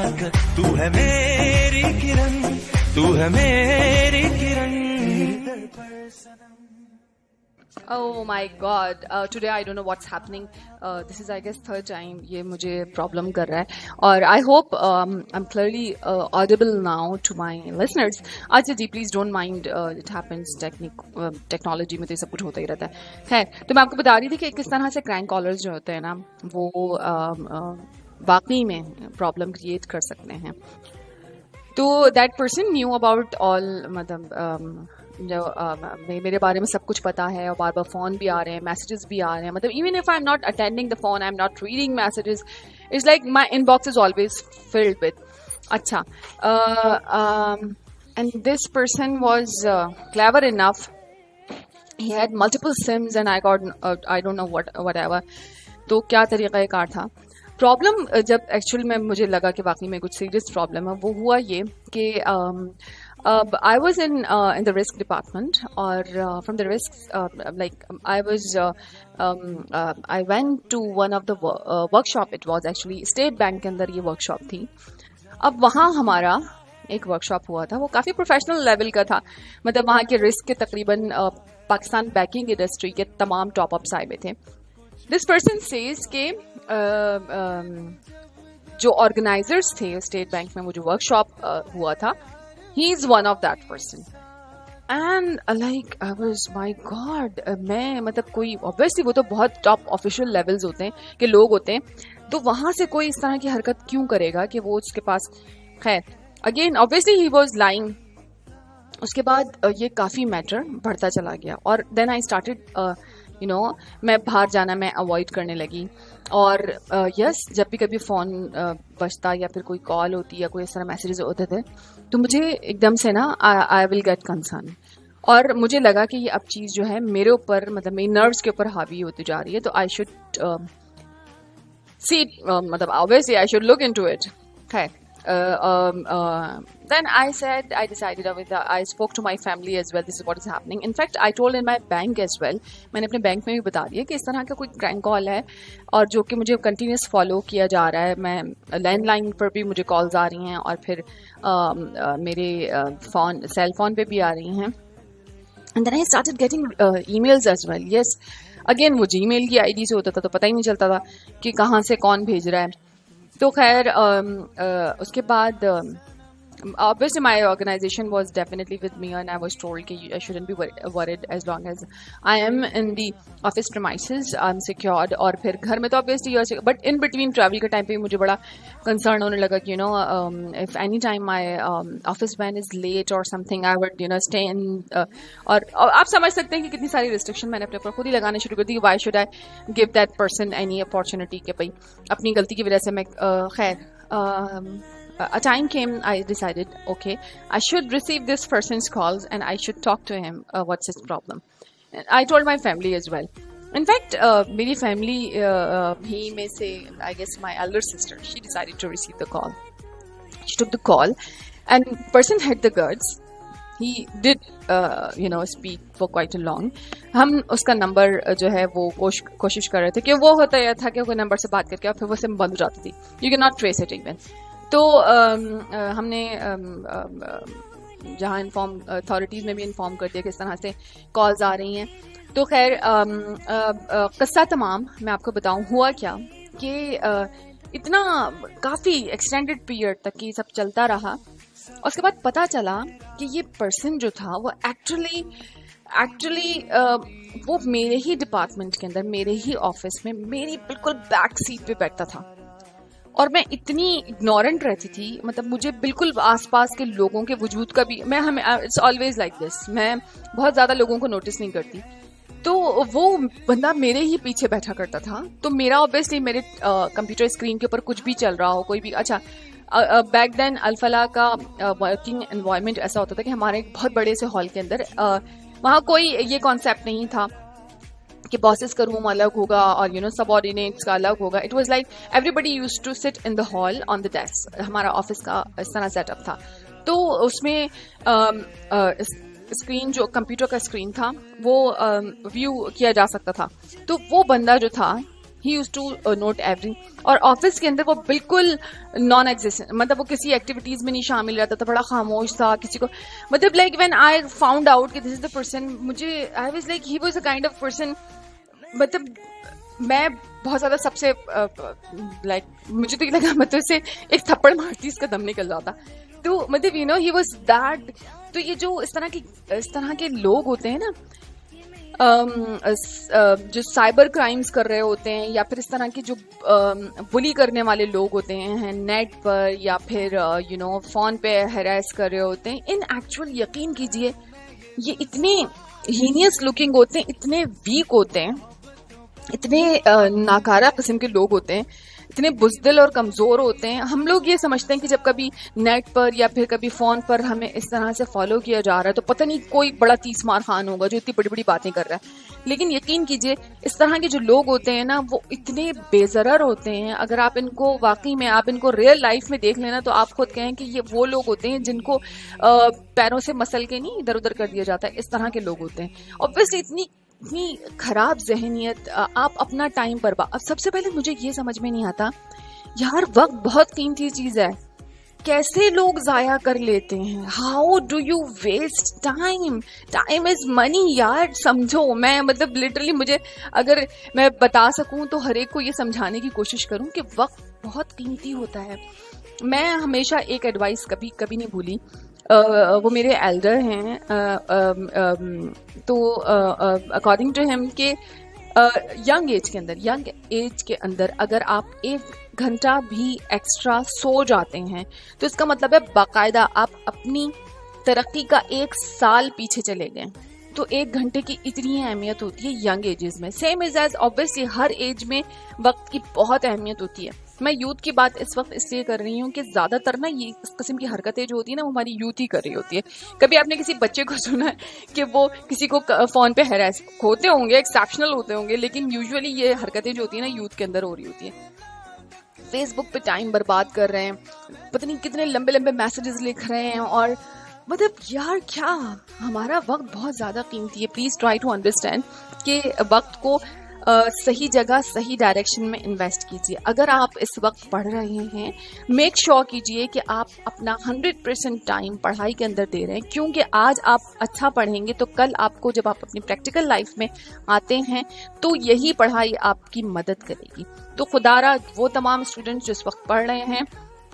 ताकत, तू है मेरी किरण, तू है मेरी किरण। Oh my God! Today I don't know what's happening. This is I guess third time ये मुझे problem कर रहा है और I hope I'm clearly audible now to my listeners. अच्छा जी please don't mind, it happens, technology में तो ये सब कुछ होता ही रहता है। खैर तो मैं आपको बता रही थी कि किस तरह से crank callers जो होते हैं ना वो वाकई में problem create कर सकते हैं। तो that person knew about all मतलब जो मेरे बारे में सब कुछ पता है और बार बार फ़ोन भी आ रहे हैं, मैसेजेस भी आ रहे हैं, मतलब even if I am not attending the phone, I am not reading messages, it's like my inbox is always filled with. अच्छा, and this person was clever enough, he had multiple SIMs and I don't know whatever. तो क्या तरीक़ा car था? Problem जब actual में मुझे लगा कि वाकई में कुछ सीरियस प्रॉब्लम है, वो हुआ ये कि I was in the risk department, or from the risks, I went to one of the workshop. It was actually State Bank के अंदर ये workshop थी। अब वहाँ हमारा एक workshop हुआ था, वो काफ़ी professional level का था, मतलब वहाँ के risk के तकरीबन पाकिस्तान banking industry के तमाम top ups आए हुए थे। This person says कि जो organizers थे State Bank में वो जो workshop हुआ था, he is one of that person, and like I was, my God, मैं मतलब कोई obviously वो तो बहुत top official levels होते हैं कि लोग होते हैं, तो वहाँ से कोई इस तरह की हरकत क्यों करेगा कि वो उसके पास। खैर again obviously he was lying। उसके बाद ये काफ़ी मैटर बढ़ता चला गया और then I started मैं बाहर जाना मैं अवॉइड करने लगी और यस जब भी कभी फ़ोन बजता या फिर कोई कॉल होती या कोई इस तरह मैसेजेस होते थे तो मुझे एकदम से ना आई विल गेट कंसर्न और मुझे लगा कि ये अब चीज़ जो है मेरे ऊपर मतलब मेरी नर्व्स के ऊपर हावी होती जा रही है, तो आई शुड सी मतलब obviously I should look into it. खैर then I decided I spoke to my family as well, this is what is happening. In fact I told in my bank as well, मैंने अपने bank में भी बता दिया कि इस तरह का कोई क्रैंक कॉल है और जो कि मुझे कंटिन्यूस फॉलो किया जा रहा है। मैं लैंडलाइन पर भी मुझे कॉल्स आ रही हैं और फिर मेरे सेल फोन पे भी आ रही हैं। and then I started getting emails as well. yes again वो जीमेल की आईडी से होता था तो पता ही नहीं चलता था कि कहाँ से कौन भेज रहा है। तो खैर उसके बाद obviously my organization was definitely with me and I was told कि I shouldn't be worried as long as I am in the office premises, I'm secured। और फिर घर में तो obviously you're secure, but in between travel के time पे मुझे बड़ा concern होने लगा कि if any time my office van is late or something I would stay in और आप समझ सकते हैं कि कितनी सारी restriction मैंने अपने ऊपर खुद ही लगाने शुरू कर दी। why should I give that person any opportunity कि भाई अपनी गलती की वजह से मैं खैर a time came I decided okay I should receive this person's calls and I should talk to him, what's his problem. I told my family as well. In fact मेरी family भी में से I guess my elder sister, she decided to receive the call. She took the call and person had the guts, he did speak for quite a long। हम उसका number जो है वो कोशिश कर रहे थे कि वो होता यह था कि कोई नंबर से बात करके और फिर वो सिम बंद हो जाती थी, you cannot trace it even। तो हमने जहाँ इन्फॉर्म अथॉरिटीज़ में भी इन्फॉर्म कर दिया कि इस तरह से कॉल्स आ रही हैं। तो खैर किस्सा तमाम मैं आपको बताऊँ हुआ क्या कि इतना काफ़ी एक्सटेंडेड पीरियड तक ये सब चलता रहा। उसके बाद पता चला कि ये पर्सन जो था वो एक्चुअली वो मेरे ही डिपार्टमेंट के अंदर मेरे ही ऑफिस में मेरी बिल्कुल बैक सीट पे बैठता था और मैं इतनी इग्नोरेंट रहती थी, मतलब मुझे बिल्कुल आसपास के लोगों के वजूद का भी इट्स ऑलवेज लाइक दिस, मैं बहुत ज़्यादा लोगों को नोटिस नहीं करती। तो वो बंदा मेरे ही पीछे बैठा करता था। तो मेरा ऑब्वियसली मेरे कंप्यूटर स्क्रीन के ऊपर कुछ भी चल रहा हो, कोई भी अच्छा बैक देन अल्फला का वर्किंग एनवायरनमेंट ऐसा होता था कि हमारे एक बहुत बड़े से हॉल के अंदर वहाँ कोई ये कॉन्सेप्ट नहीं था कि बॉसेस का रूम अलग होगा और सबऑर्डिनेट्स का अलग होगा। It was like everybody used to sit in the hall on the desk. हमारा ऑफिस का इस तरह सेटअप था। तो उसमें स्क्रीन जो कंप्यूटर का स्क्रीन था वो व्यू किया जा सकता था। तो वो बंदा जो था ही यूज टू नोट एवरी। और ऑफिस के अंदर वो बिल्कुल नॉन एग्जिस्टेंट, मतलब वो किसी एक्टिविटीज में नहीं शामिल रहता था, बड़ा खामोश था। किसी को मतलब like when I found out कि दिस इज द पर्सन, मुझे आई was like he was a kind of person, मतलब मैं बहुत ज्यादा सबसे लाइक मुझे तो ये लगा मतलब से एक थप्पड़ मारती इसका दम निकल जाता। तो मतलब you no he was that. तो ये जो इस तरह के लोग होते हैं ना, जो साइबर क्राइम्स कर रहे होते हैं या फिर इस तरह के जो बुली करने वाले लोग होते हैं नेट पर या फिर यू नो फोन पे हैरेस कर रहे होते हैं, इन एक्चुअल यकीन कीजिए ये इतने हीनियस लुकिंग होते हैं, इतने वीक होते हैं, इतने नाकारा किस्म के लोग होते हैं, इतने बुज़दिल और कमज़ोर होते हैं। हम लोग ये समझते हैं कि जब कभी नेट पर या फिर कभी फ़ोन पर हमें इस तरह से फॉलो किया जा रहा है तो पता नहीं कोई बड़ा तीसमार खान होगा जो इतनी बड़ी बड़ी बातें कर रहा है। लेकिन यकीन कीजिए इस तरह के जो लोग होते हैं ना वो इतने बेज़रर होते हैं, अगर आप इनको वाकई में आप इनको रियल लाइफ में देख लेना तो आप खुद कहें कि ये वो लोग होते हैं जिनको पैरों से मसल के नहीं इधर उधर कर दिया जाता है, इस तरह के लोग होते हैं। ऑब्वियसली इतनी खराब जहनियत, आप अपना टाइम बर्बाद। अब सबसे पहले मुझे ये समझ में नहीं आता यार, वक्त बहुत कीमती चीज है, कैसे लोग जाया कर लेते हैं? How do you waste time? Time is money यार, समझो। मैं मतलब लिटरली मुझे अगर मैं बता सकूं तो हर एक को ये समझाने की कोशिश करूं कि वक्त बहुत कीमती होता है। मैं हमेशा एक एडवाइस कभी कभी नहीं भूली, वो मेरे एल्डर हैं, तो अकॉर्डिंग टू हिम के यंग एज के अंदर अगर आप 1 घंटा भी एक्स्ट्रा सो जाते हैं तो इसका मतलब है बाकायदा आप अपनी तरक्की का 1 साल पीछे चले गए। तो 1 घंटे की इतनी अहमियत होती है यंग एजेस में। सेम इज एज ऑब्वियसली हर एज में वक्त की बहुत अहमियत होती है। मैं यूथ की बात इस वक्त इसलिए कर रही हूँ कि ज्यादातर ना ये इस किस्म की हरकतें जो होती है ना वो हमारी यूथ ही कर रही होती है। कभी आपने किसी बच्चे को सुना है कि वो किसी को फोन पे हैरेस होते होंगे, एक्सेप्शनल होते होंगे, लेकिन यूजुअली ये हरकतें जो होती है ना यूथ के अंदर हो रही होती है। फेसबुक पे टाइम बर्बाद कर रहे हैं, पता नहीं कितने लंबे लंबे मैसेजेस लिख रहे हैं, और मतलब यार क्या, हमारा वक्त बहुत ज्यादा कीमती है। प्लीज ट्राई टू अंडरस्टैंड कि वक्त को सही जगह सही डायरेक्शन में इन्वेस्ट कीजिए। अगर आप इस वक्त पढ़ रहे हैं, मेक श्योर कीजिए कि आप अपना 100% टाइम पढ़ाई के अंदर दे रहे हैं, क्योंकि आज आप अच्छा पढ़ेंगे तो कल आपको जब आप अपनी प्रैक्टिकल लाइफ में आते हैं तो यही पढ़ाई आपकी मदद करेगी। तो खुदारा वो तमाम स्टूडेंट्स जो इस वक्त पढ़ रहे हैं,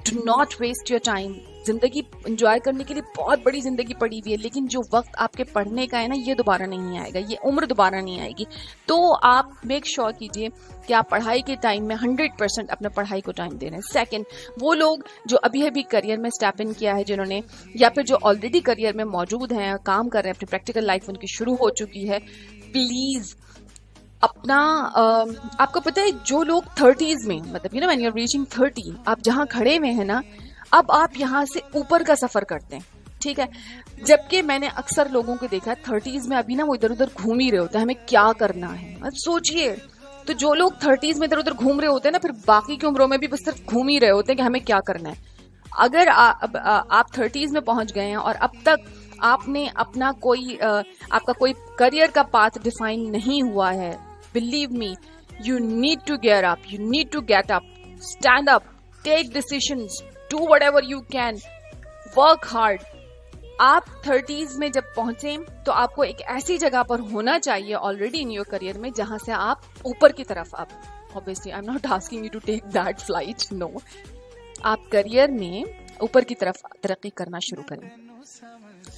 do not waste your time. जिंदगी एंजॉय करने के लिए बहुत बड़ी जिंदगी पड़ी हुई है, लेकिन जो वक्त आपके पढ़ने का है ना ये दोबारा नहीं आएगा, ये उम्र दोबारा नहीं आएगी। तो आप मेक श्योर कीजिए कि आप पढ़ाई के टाइम में 100% अपने पढ़ाई को टाइम दे रहे हैं। सेकंड, वो लोग जो अभी अभी करियर में स्टेप इन किया है जिन्होंने, या फिर जो ऑलरेडी करियर में मौजूद हैं, काम कर रहे हैं, अपनी प्रैक्टिकल लाइफ उनकी शुरू हो चुकी है, प्लीज अपना आपको पता है जो लोग 30s में, मतलब you know when you are reaching 30, आप जहां खड़े हुए हैं ना, अब आप यहां से ऊपर का सफर करते हैं, ठीक है। जबकि मैंने अक्सर लोगों को देखा है 30s में अभी ना वो इधर उधर घूम ही रहे होते हैं, हमें क्या करना है। अब सोचिए, तो जो लोग 30s में इधर उधर घूम रहे होते हैं ना, फिर बाकी की उम्रों में भी बस सिर्फ घूम ही रहे होते हैं कि हमें क्या करना है। अगर आप 30s में पहुंच गए हैं और अब तक आपने अपना आपका कोई करियर का पाथ डिफाइन नहीं हुआ है, believe me, you need to gear up, you need to get up, stand up, take decisions, do whatever you can, work hard. आप 30s में जब पहुंचे तो आपको एक ऐसी जगह पर होना चाहिए ऑलरेडी इन योर करियर में जहां से आप ऊपर की तरफ, आप obviously I am not asking you to take that flight, no, आप करियर में ऊपर की तरफ तरक्की करना शुरू करें।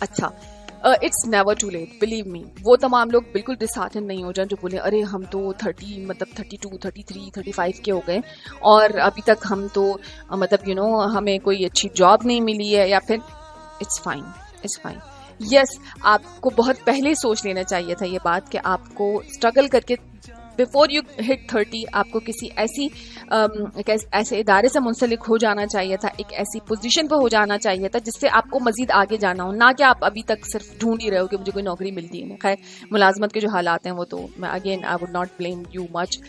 अच्छा, it's never too late, believe me. वो तमाम लोग बिल्कुल डिसहार्टन नहीं हो जाए जो बोले अरे हम तो 30 मतलब 32, 33, 35 के हो गए और अभी तक हम तो मतलब यू नो हमें कोई अच्छी जॉब नहीं मिली है, या फिर it's fine, it's fine. Yes, आपको बहुत पहले सोच लेना चाहिए था ये बात कि आपको स्ट्रगल करके बिफोर यू हिट 30 आपको किसी ऐसे इदारे से मुंसलिक हो जाना चाहिए था, एक ऐसी पोजीशन पर हो जाना चाहिए था जिससे आपको मजीद आगे जाना हो, ना कि आप अभी तक सिर्फ ढूंढ ही रहे हो कि मुझे कोई नौकरी मिलती है। खैर, मुलाजमत के जो हालात हैं वो तो मैं again I would not blame you much,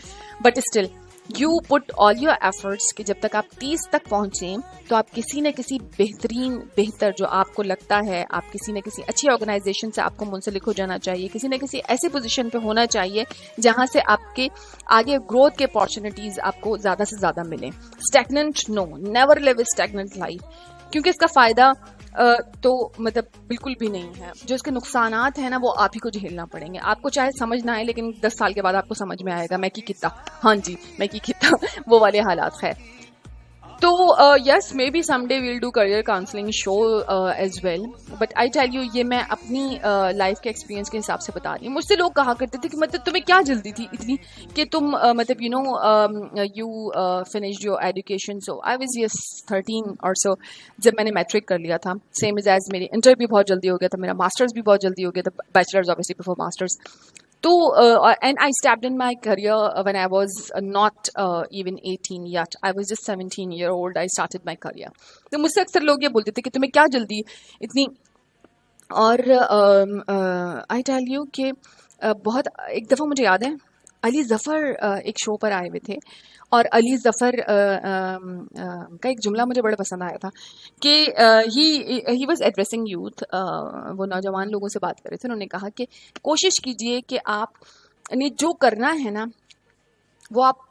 but still you put all your efforts कि जब तक आप 30 तक पहुंचे तो आप किसी न किसी बेहतर जो आपको लगता है, आप किसी न किसी अच्छी ऑर्गेनाइजेशन से आपको मुंसलिक हो जाना चाहिए, किसी न किसी ऐसी पोजीशन पे होना चाहिए जहां से आपके आगे ग्रोथ के अपॉर्चुनिटीज आपको ज़्यादा से ज़्यादा मिले। Stagnant no, never live stagnant life, क्योंकि इसका फ़ायदा तो मतलब बिल्कुल भी नहीं है। जो इसके नुकसानात हैं ना वो आप ही को झेलना पड़ेंगे। आपको चाहे समझ ना आए लेकिन 10 साल के बाद आपको समझ में आएगा मैं की कितना, हाँ जी मैं की कितना वो वाले हालात है। तो yes maybe someday we'll do career counselling show as well, but I tell you ये मैं अपनी लाइफ के एक्सपीरियंस के हिसाब से बता रही हूँ। मुझसे लोग कहा करते थे कि मतलब तुम्हें क्या जल्दी थी इतनी कि तुम मतलब you no you finished your education. So I was yes 13 और सो जब मैंने मैट्रिक कर लिया था। सेम एज मेरी इंटर भी बहुत जल्दी हो गया था, मेरा मास्टर्स भी बहुत जल्दी हो गया था, bachelors obviously before masters. So, and I stepped in my career when I was not even 18 yet. I was just 17-year-old. I started my career. तो मुझसे अक्सर लोग ये बोलते थे कि तुम्हें क्या जल्दी इतनी, और आई टेल यू कि बहुत एक दफ़ा मुझे याद है अली ज़फ़र एक शो पर आए हुए थे और अली ज़फ़र का एक जुमला मुझे बड़ा पसंद आया था कि ही वाज एड्रेसिंग यूथ, वो नौजवान लोगों से बात कर रहे थे। उन्होंने कहा कि कोशिश कीजिए कि आपने जो करना है ना वो आप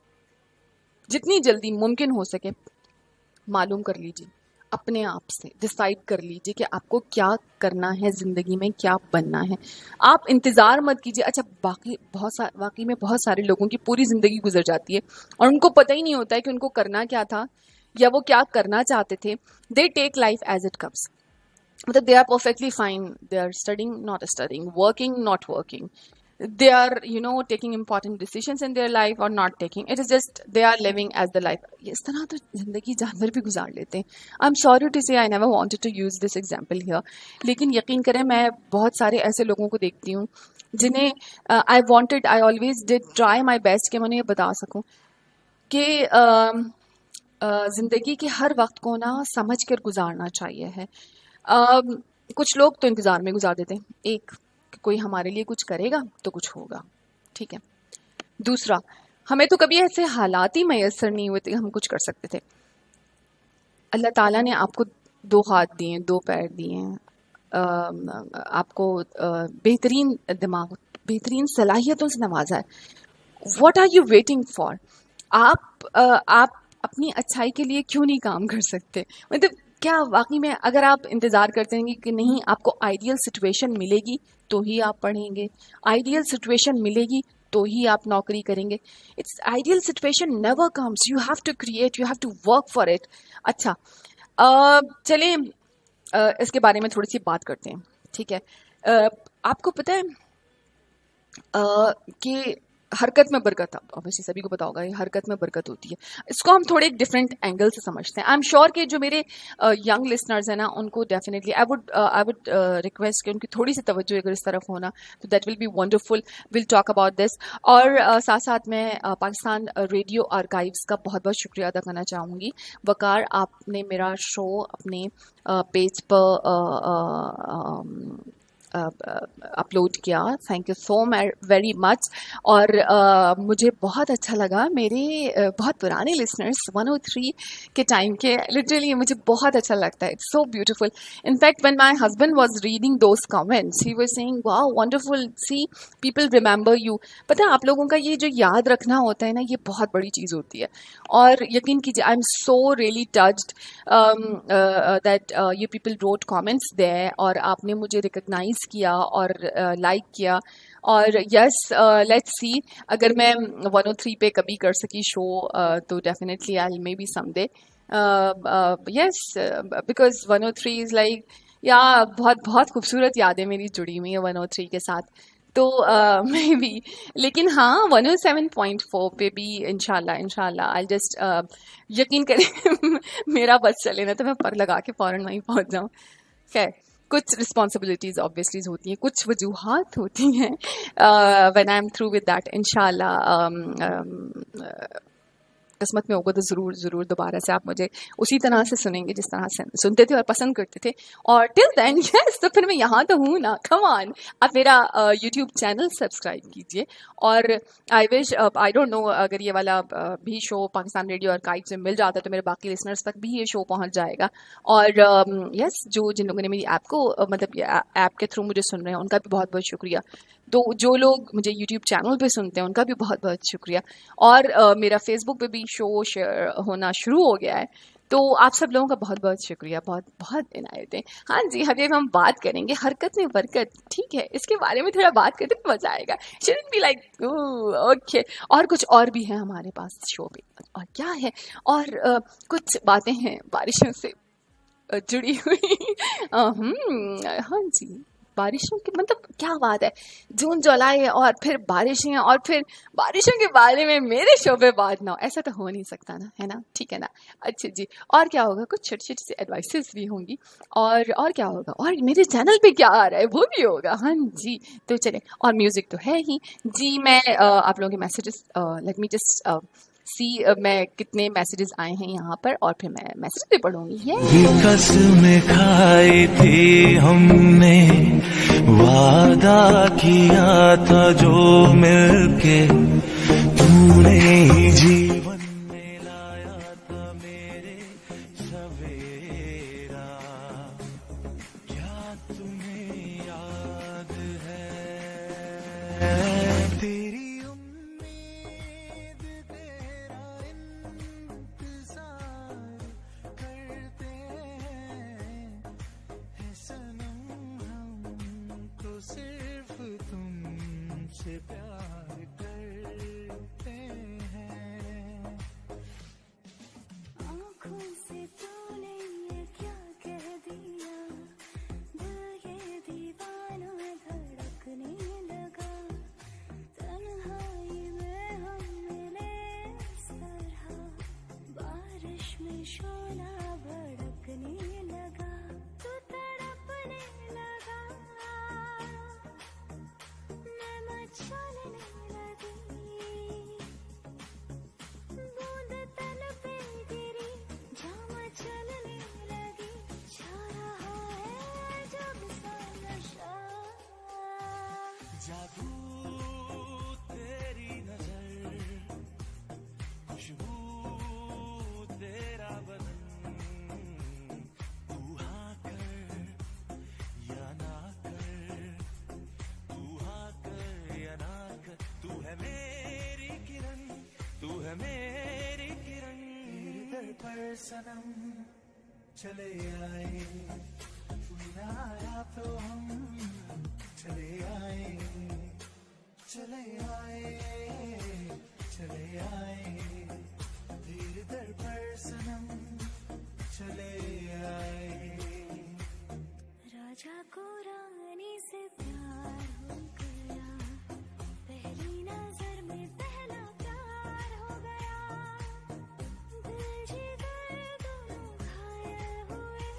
जितनी जल्दी मुमकिन हो सके मालूम कर लीजिए, अपने आप से डिसाइड कर लीजिए कि आपको क्या करना है, ज़िंदगी में क्या बनना है। आप इंतज़ार मत कीजिए। अच्छा वाकई में बहुत सारे लोगों की पूरी ज़िंदगी गुजर जाती है और उनको पता ही नहीं होता है कि उनको करना क्या था या वो क्या करना चाहते थे। They take life as it comes, मतलब they are perfectly fine, they are studying not studying, working not working, they are you know taking important decisions in their life or not taking, it is just they are living as the life। इस तरह तो जिंदगी जानवर भी गुजार लेते हैं। आई am sorry to say I never wanted to use this example here, लेकिन यकीन करें मैं बहुत सारे ऐसे लोगों को देखती हूँ जिन्हें I always did try my best कि मैं उन्हें बता सकूं कि जिंदगी के हर वक्त को ना समझ कर गुजारना चाहिए है। कुछ लोग तो इंतजार में गुजार देते हैं, एक कि कोई हमारे लिए कुछ करेगा तो कुछ होगा, ठीक है। दूसरा, हमें तो कभी ऐसे हालात ही मैसर नहीं हुए थे हम कुछ कर सकते थे। अल्लाह ताला ने आपको 2 हाथ दिए, 2 पैर दिए, आपको बेहतरीन दिमाग, बेहतरीन सलाहियतों से नवाजा है। What are you waiting for? आप अपनी अच्छाई के लिए क्यों नहीं काम कर सकते? मतलब क्या वाकई में अगर आप इंतज़ार करते हैं कि नहीं आपको आइडियल सिचुएशन मिलेगी तो ही आप पढ़ेंगे, आइडियल सिचुएशन मिलेगी तो ही आप नौकरी करेंगे। It's ideal situation never comes, you have to create, you have to work for it. अच्छा चलें इसके बारे में थोड़ी सी बात करते हैं, ठीक है। आपको पता है कि हरकत में बरकत, ऑब्वियसली सभी को पता होगा ये हरकत में बरकत होती है। इसको हम थोड़े एक डिफरेंट एंगल से समझते हैं। आई एम श्योर कि जो मेरे यंग लिसनर्स हैं ना उनको डेफिनेटली आई वुड रिक्वेस्ट कि उनकी थोड़ी सी तवज्जो अगर इस तरफ होना तो that will be wonderful. Will talk about this. और साथ साथ मैं पाकिस्तान रेडियो आर्काइव्स का बहुत बहुत शुक्रिया अदा करना चाहूँगी। वकार, आपने मेरा शो अपने पेज पर अपलोड किया, thank you so very much. और मुझे बहुत अच्छा लगा, मेरे बहुत पुराने लिसनर्स 103 के टाइम के, लिटरली मुझे बहुत अच्छा लगता है, it's so beautiful. In fact when my husband was reading those comments he was saying wow wonderful, see people remember you. पता है आप लोगों का ये जो याद रखना होता है ना ये बहुत बड़ी चीज़ होती है। और यकीन कीजिए I am so really touched that you people wrote comments there और आपने मुझे रिकग्नाइज किया और लाइक किया। और यस लेट्स सी, अगर मैं 103 पे कभी कर सकी शो तो definitely I may be someday, yes because 103 is like या बहुत बहुत खूबसूरत यादें मेरी जुड़ी हुई है 103 के साथ, तो मे बी। लेकिन हाँ 107.4 पे भी इंशाल्लाह आई जस्ट यकीन करें मेरा बस चले ना तो मैं पर लगा के फ़ौरन वहीं पहुंच जाऊँ। खैर कुछ रिस्पॉन्सिबिलिटीज़ ऑब्वियसली होती हैं, कुछ वजूहात होती हैं। When I am through with that इंशाल्लाह किस्मत में होगा तो ज़रूर ज़रूर दोबारा से आप मुझे उसी तरह से सुनेंगे जिस तरह से सुनते थे और पसंद करते थे। और टिल देन यस, तो फिर मैं यहाँ तो हूँ ना, कम ऑन। आप मेरा यूट्यूब चैनल सब्सक्राइब कीजिए। और I wish, I don't no, अगर ये वाला भी शो पाकिस्तान रेडियो आर्काइव से मिल जाता है तो मेरे बाकी लिसनर्स तक भी ये शो पहुँच जाएगा। और यस, जिन लोगों ने मेरी ऐप को मतलब ऐप के थ्रू मुझे सुन रहे हैं उनका भी बहुत बहुत शुक्रिया। तो जो लोग मुझे यूट्यूब चैनल पे सुनते हैं उनका भी बहुत बहुत शुक्रिया। और मेरा फेसबुक पे भी शो शेयर होना शुरू हो गया है, तो आप सब लोगों का बहुत बहुत शुक्रिया, बहुत बहुत इनायतें। हाँ जी, अभी हम बात करेंगे हरकत में बरकत, ठीक है, इसके बारे में थोड़ा बात करते तो मजा आएगा। Shouldn't be like okay. और कुछ और भी है हमारे पास शो में, और क्या है, और कुछ बातें हैं बारिशों से जुड़ी हुई। हाँ जी, बारिशों की मतलब क्या बात है, जून जुलाई और फिर बारिशें, और फिर बारिशों के बारे में मेरे शो पे बात ना हो, ऐसा तो हो नहीं सकता ना, है ना, ठीक है ना। अच्छा जी, और क्या होगा, कुछ छोटी छोटी सी एडवाइसेस भी होंगी, और क्या होगा, और मेरे चैनल पे क्या आ रहा है वो भी होगा। हाँ जी, तो चले, और म्यूजिक तो है ही जी। मैं आप लोगों के messages, let me just see मैं कितने मैसेजेस आए हैं यहाँ पर, और फिर मैं मैसेज भी पढ़ूंगी। ये कसमें खाई थी हमने, वादा किया था जो मिलके, तूने ही जीवन में लाया था मेरे सवेरा। क्या तुम्हें याद है तेरी सिर्फ तुमसे प्यार करते हैं। आँखों से तूने ये क्या कह दिया, दिल ये दीवाना धड़कने लगा, तन्हाई में हम मिले इस तरह, बारिश में शोला भड़कने लगा, तू तड़पने लगा, चलने लगी, बूंद तन पे गिरी, जामा चलने लगी, छा रहा है जब सा नशा, जादू तेरी नजर, खुशबू तेरा बदन, तू हाँ कर या ना कर, तू हाँ कर या ना कर, तू है मेरी किरण, तू है मेरी किरण। तेरे दर पर सनम चले आए, तू ना आया तो हम चले आए, चले आए, चले आए, तेरे दर पर सनम चले आए। राजा को रानी से प्यार हो गया, पहली नजर में पहला प्यार हो गया, दिल जिगर दोनों घायल हुए,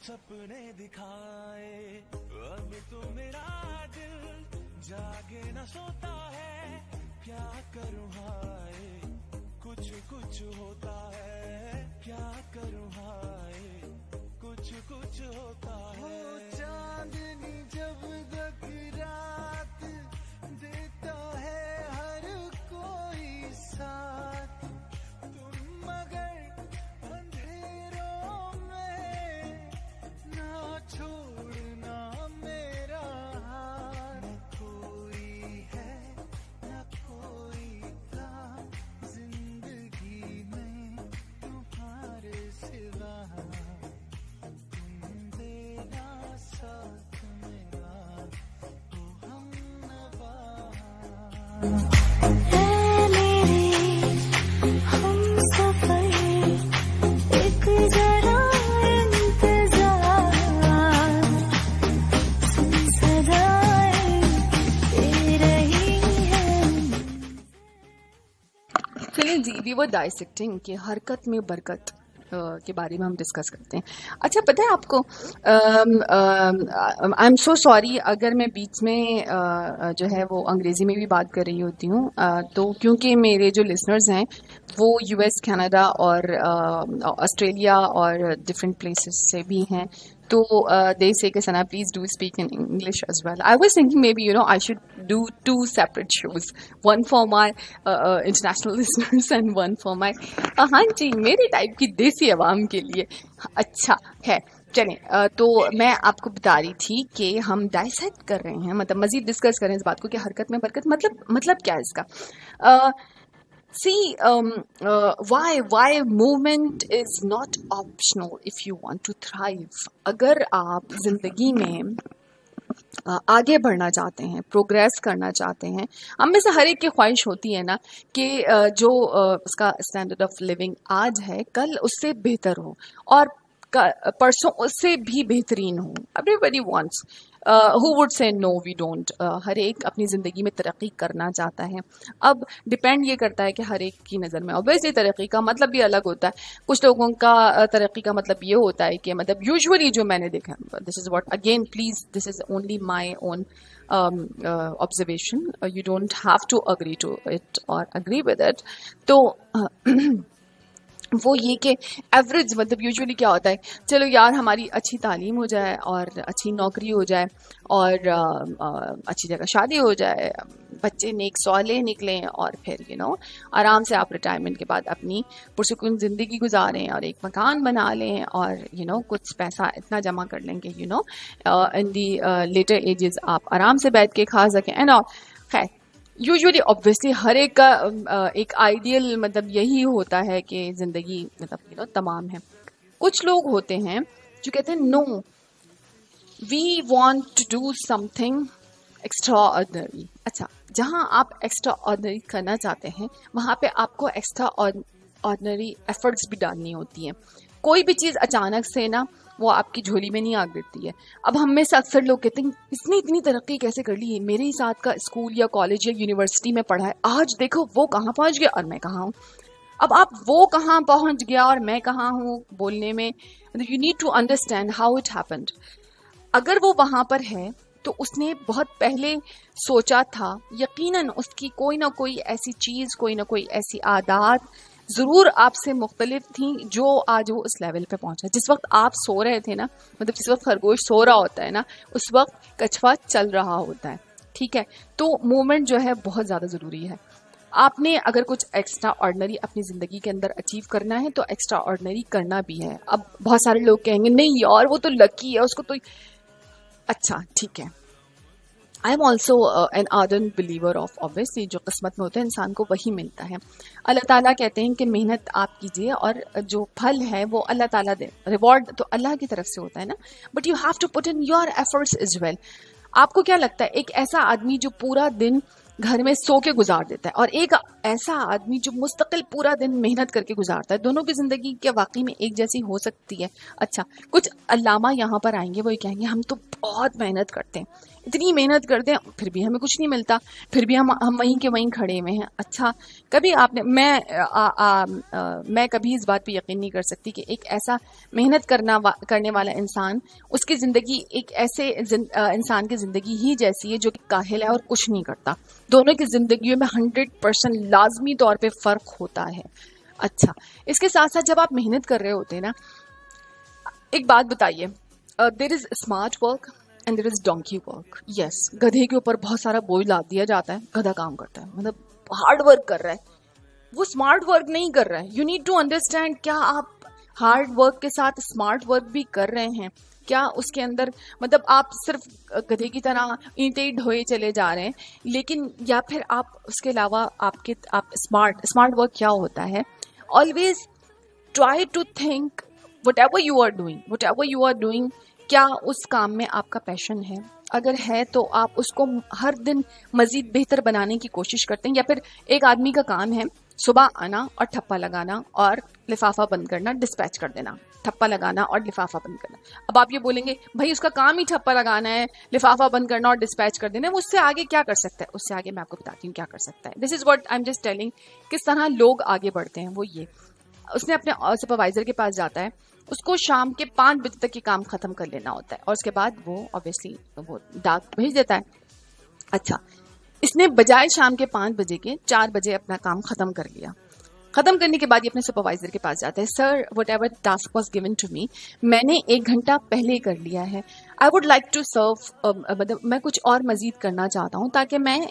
सपने दिखाए, अब तो मेरा दिल जागे न सोता है, क्या करूं हाय, कुछ कुछ होता है, क्या करूं हाय, कुछ कुछ होता है। चांदनी जब तक रात देता है हर कोई साथ, तुम मगर अंधेरों में ना छोड़ना मेरा हाथ। न कोई है न कोई था जिंदगी में तुम्हारे सिवा, तुम देना साथ मेरा ओ हमनवा। है मेरे हमसफर एक जरा इंतजार, सुन सदाएं दे रही है। चलिए जी, वी वर डाइसेक्टिंग कि हरकत में बरकत के बारे में हम डिस्कस करते हैं। अच्छा, पता है आपको, आई एम सो सॉरी अगर मैं बीच में जो है वो अंग्रेजी में भी बात कर रही होती हूँ, तो क्योंकि मेरे जो लिसनर्स हैं वो यूएस, कनाडा और ऑस्ट्रेलिया और डिफरेंट प्लेसेस से भी हैं, तो they say कि सना please do speak in English as well. I was thinking maybe I should do 2 separate shows, one for my international listeners and one for my हाँ जी मेरे type की देसी आवाम के लिए। अच्छा है, चलें, तो मैं आपको बता रही थी कि हम डाइसेक्ट कर रहे हैं, मतलब मजीद डिस्कस कर रहे हैं इस बात को कि हरकत में बरकत मतलब क्या है इसका। See, why movement is not optional if you want to thrive. अगर आप जिंदगी में आगे बढ़ना चाहते हैं, प्रोग्रेस करना चाहते हैं, हम में से हर एक की ख्वाहिश होती है ना कि जो उसका स्टैंडर्ड ऑफ लिविंग आज है कल उससे बेहतर हो और परसों उससे भी बेहतरीन हो। Everybody wants, who would say no we don't. हर एक अपनी ज़िंदगी में तरक्की करना चाहता है। अब डिपेंड ये करता है कि हर एक की नज़र में ऑब्वियसली तरक्की का मतलब भी अलग होता है। कुछ लोगों का तरक्की का मतलब ये होता है कि मतलब यूजुअली जो मैंने देखा, this is what again please this is only my own observation, you don't have to agree to it और अग्री विद इट। तो वो ये कि एवरेज मतलब यूजुअली क्या होता है, चलो यार हमारी अच्छी तालीम हो जाए और अच्छी नौकरी हो जाए और अच्छी जगह शादी हो जाए, बच्चे नेक सौले निकलें और फिर आराम से आप रिटायरमेंट के बाद अपनी पुरसुकून ज़िंदगी गुजारें और एक मकान बना लें और कुछ पैसा इतना जमा कर लेंगे इन दी लेटर एजेस आप आराम से बैठ के खा सकें एंड ऑल। खैर यूजुअली ऑब्वियसली हर एक का एक आइडियल मतलब यही होता है कि ज़िंदगी मतलब तमाम है। कुछ लोग होते हैं जो कहते हैं no we want to do something extraordinary. अच्छा, जहाँ आप एक्स्ट्रा ऑर्डिनरी करना चाहते हैं वहाँ पे आपको एक्स्ट्रा ऑर्डिनरी एफर्ट्स भी डालनी होती हैं। कोई भी चीज़ अचानक से ना वो आपकी झोली में नहीं आ गिरती है। अब हम में से अक्सर लोग कहते हैं इसने इतनी तरक्की कैसे कर ली है, मेरे ही साथ का स्कूल या कॉलेज या यूनिवर्सिटी में पढ़ा है, आज देखो वो कहाँ पहुँच गया और मैं कहाँ हूँ। अब आप वो कहाँ पहुँच गया और मैं कहाँ हूँ बोलने में you need to understand how it happened. अगर वो वहाँ पर है तो उसने बहुत पहले सोचा था, यकीनन उसकी कोई ना कोई ऐसी चीज़, कोई ना कोई ऐसी आदत ज़रूर आपसे मुख्तलिफ थी जो आज वो उस लेवल पे पहुंचा। जिस वक्त आप सो रहे थे ना, मतलब जिस वक्त खरगोश सो रहा होता है ना, उस वक्त कछुआ चल रहा होता है। ठीक है, तो मूवमेंट जो है बहुत ज़्यादा ज़रूरी है। आपने अगर कुछ एक्स्ट्रा ऑर्डिनरी अपनी ज़िंदगी के अंदर अचीव करना है तो एक्स्ट्रा ऑर्डिनरी करना भी है। अब बहुत सारे लोग कहेंगे नहीं यार वो तो लकी है, उसको तो अच्छा ठीक है। I am also an ardent believer of obviously जो किस्मत में होता है इंसान को वही मिलता है। अल्लाह ताला कहते हैं कि मेहनत आप कीजिए और जो फल है वो अल्लाह ताला दे, रिवॉर्ड तो अल्लाह की तरफ से होता है ना, but you have to put in your efforts as well. आपको क्या लगता है एक ऐसा आदमी जो पूरा दिन घर में सो के गुजार देता है और एक ऐसा आदमी जो मुस्तकिल पूरा दिन मेहनत करके गुजारता है, दोनों की जिंदगी क्या वाकई में एक जैसी हो सकती है? अच्छा, कुछ अल्लामा यहाँ पर आएंगे, वो ये कहेंगे हम तो बहुत मेहनत करते हैं, इतनी मेहनत करते हैं, फिर भी हमें कुछ नहीं मिलता, फिर भी हम वहीं के वहीं खड़े हुए हैं। अच्छा, कभी आपने मैं कभी इस बात पे यकीन नहीं कर सकती कि एक ऐसा मेहनत करने वाला इंसान, उसकी ज़िंदगी एक ऐसे इंसान की ज़िंदगी ही जैसी है जो कि काहिल है और कुछ नहीं करता। दोनों की ज़िंदगियों में 100% लाजमी तौर पे फ़र्क होता है। अच्छा, इसके साथ साथ जब आप मेहनत कर रहे होते हैं ना, एक बात बताइए, there is smart work and there is donkey work. Yes, गधे के ऊपर बहुत सारा बोझ लाद दिया जाता है, गधा काम करता है, मतलब हार्ड वर्क कर रहा है, वो स्मार्ट वर्क नहीं कर रहा है। यू नीड टू अंडरस्टैंड, क्या आप हार्ड वर्क के साथ स्मार्ट वर्क भी कर रहे हैं? क्या उसके अंदर, मतलब आप सिर्फ गधे की तरह ईंटें ढोए चले जा रहे हैं, लेकिन या फिर आप उसके अलावा आप स्मार्ट वर्क क्या होता है? Always try to think whatever you are doing, क्या उस काम में आपका पैशन है? अगर है तो आप उसको हर दिन मजीद बेहतर बनाने की कोशिश करते हैं। या फिर एक आदमी का काम है सुबह आना और ठप्पा लगाना और लिफाफा बंद करना, डिस्पैच कर देना, ठप्पा लगाना और लिफाफा बंद करना। अब आप ये बोलेंगे भाई उसका काम ही ठप्पा लगाना है, लिफाफा बंद करना और डिस्पैच कर देना है, उससे आगे क्या कर सकता है? उससे आगे मैं आपको बताती हूँ क्या कर सकता है। This is what I am just telling, किस तरह लोग आगे बढ़ते हैं। वो ये, उसने अपने सुपरवाइजर के पास जाता है, उसको शाम के 5 बजे तक ये काम खत्म कर लेना होता है और उसके बाद वो ऑब्वियसली वो डाक भेज देता है। अच्छा, इसने बजाय शाम के 5 बजे के 4 बजे अपना काम खत्म कर लिया। खत्म करने के बाद ये अपने सुपरवाइजर के पास जाता है, sir whatever task was given to me, मैंने 1 घंटा पहले कर लिया है, I would like to serve, मतलब मैं कुछ और मजीद करना चाहता हूँ ताकि मैं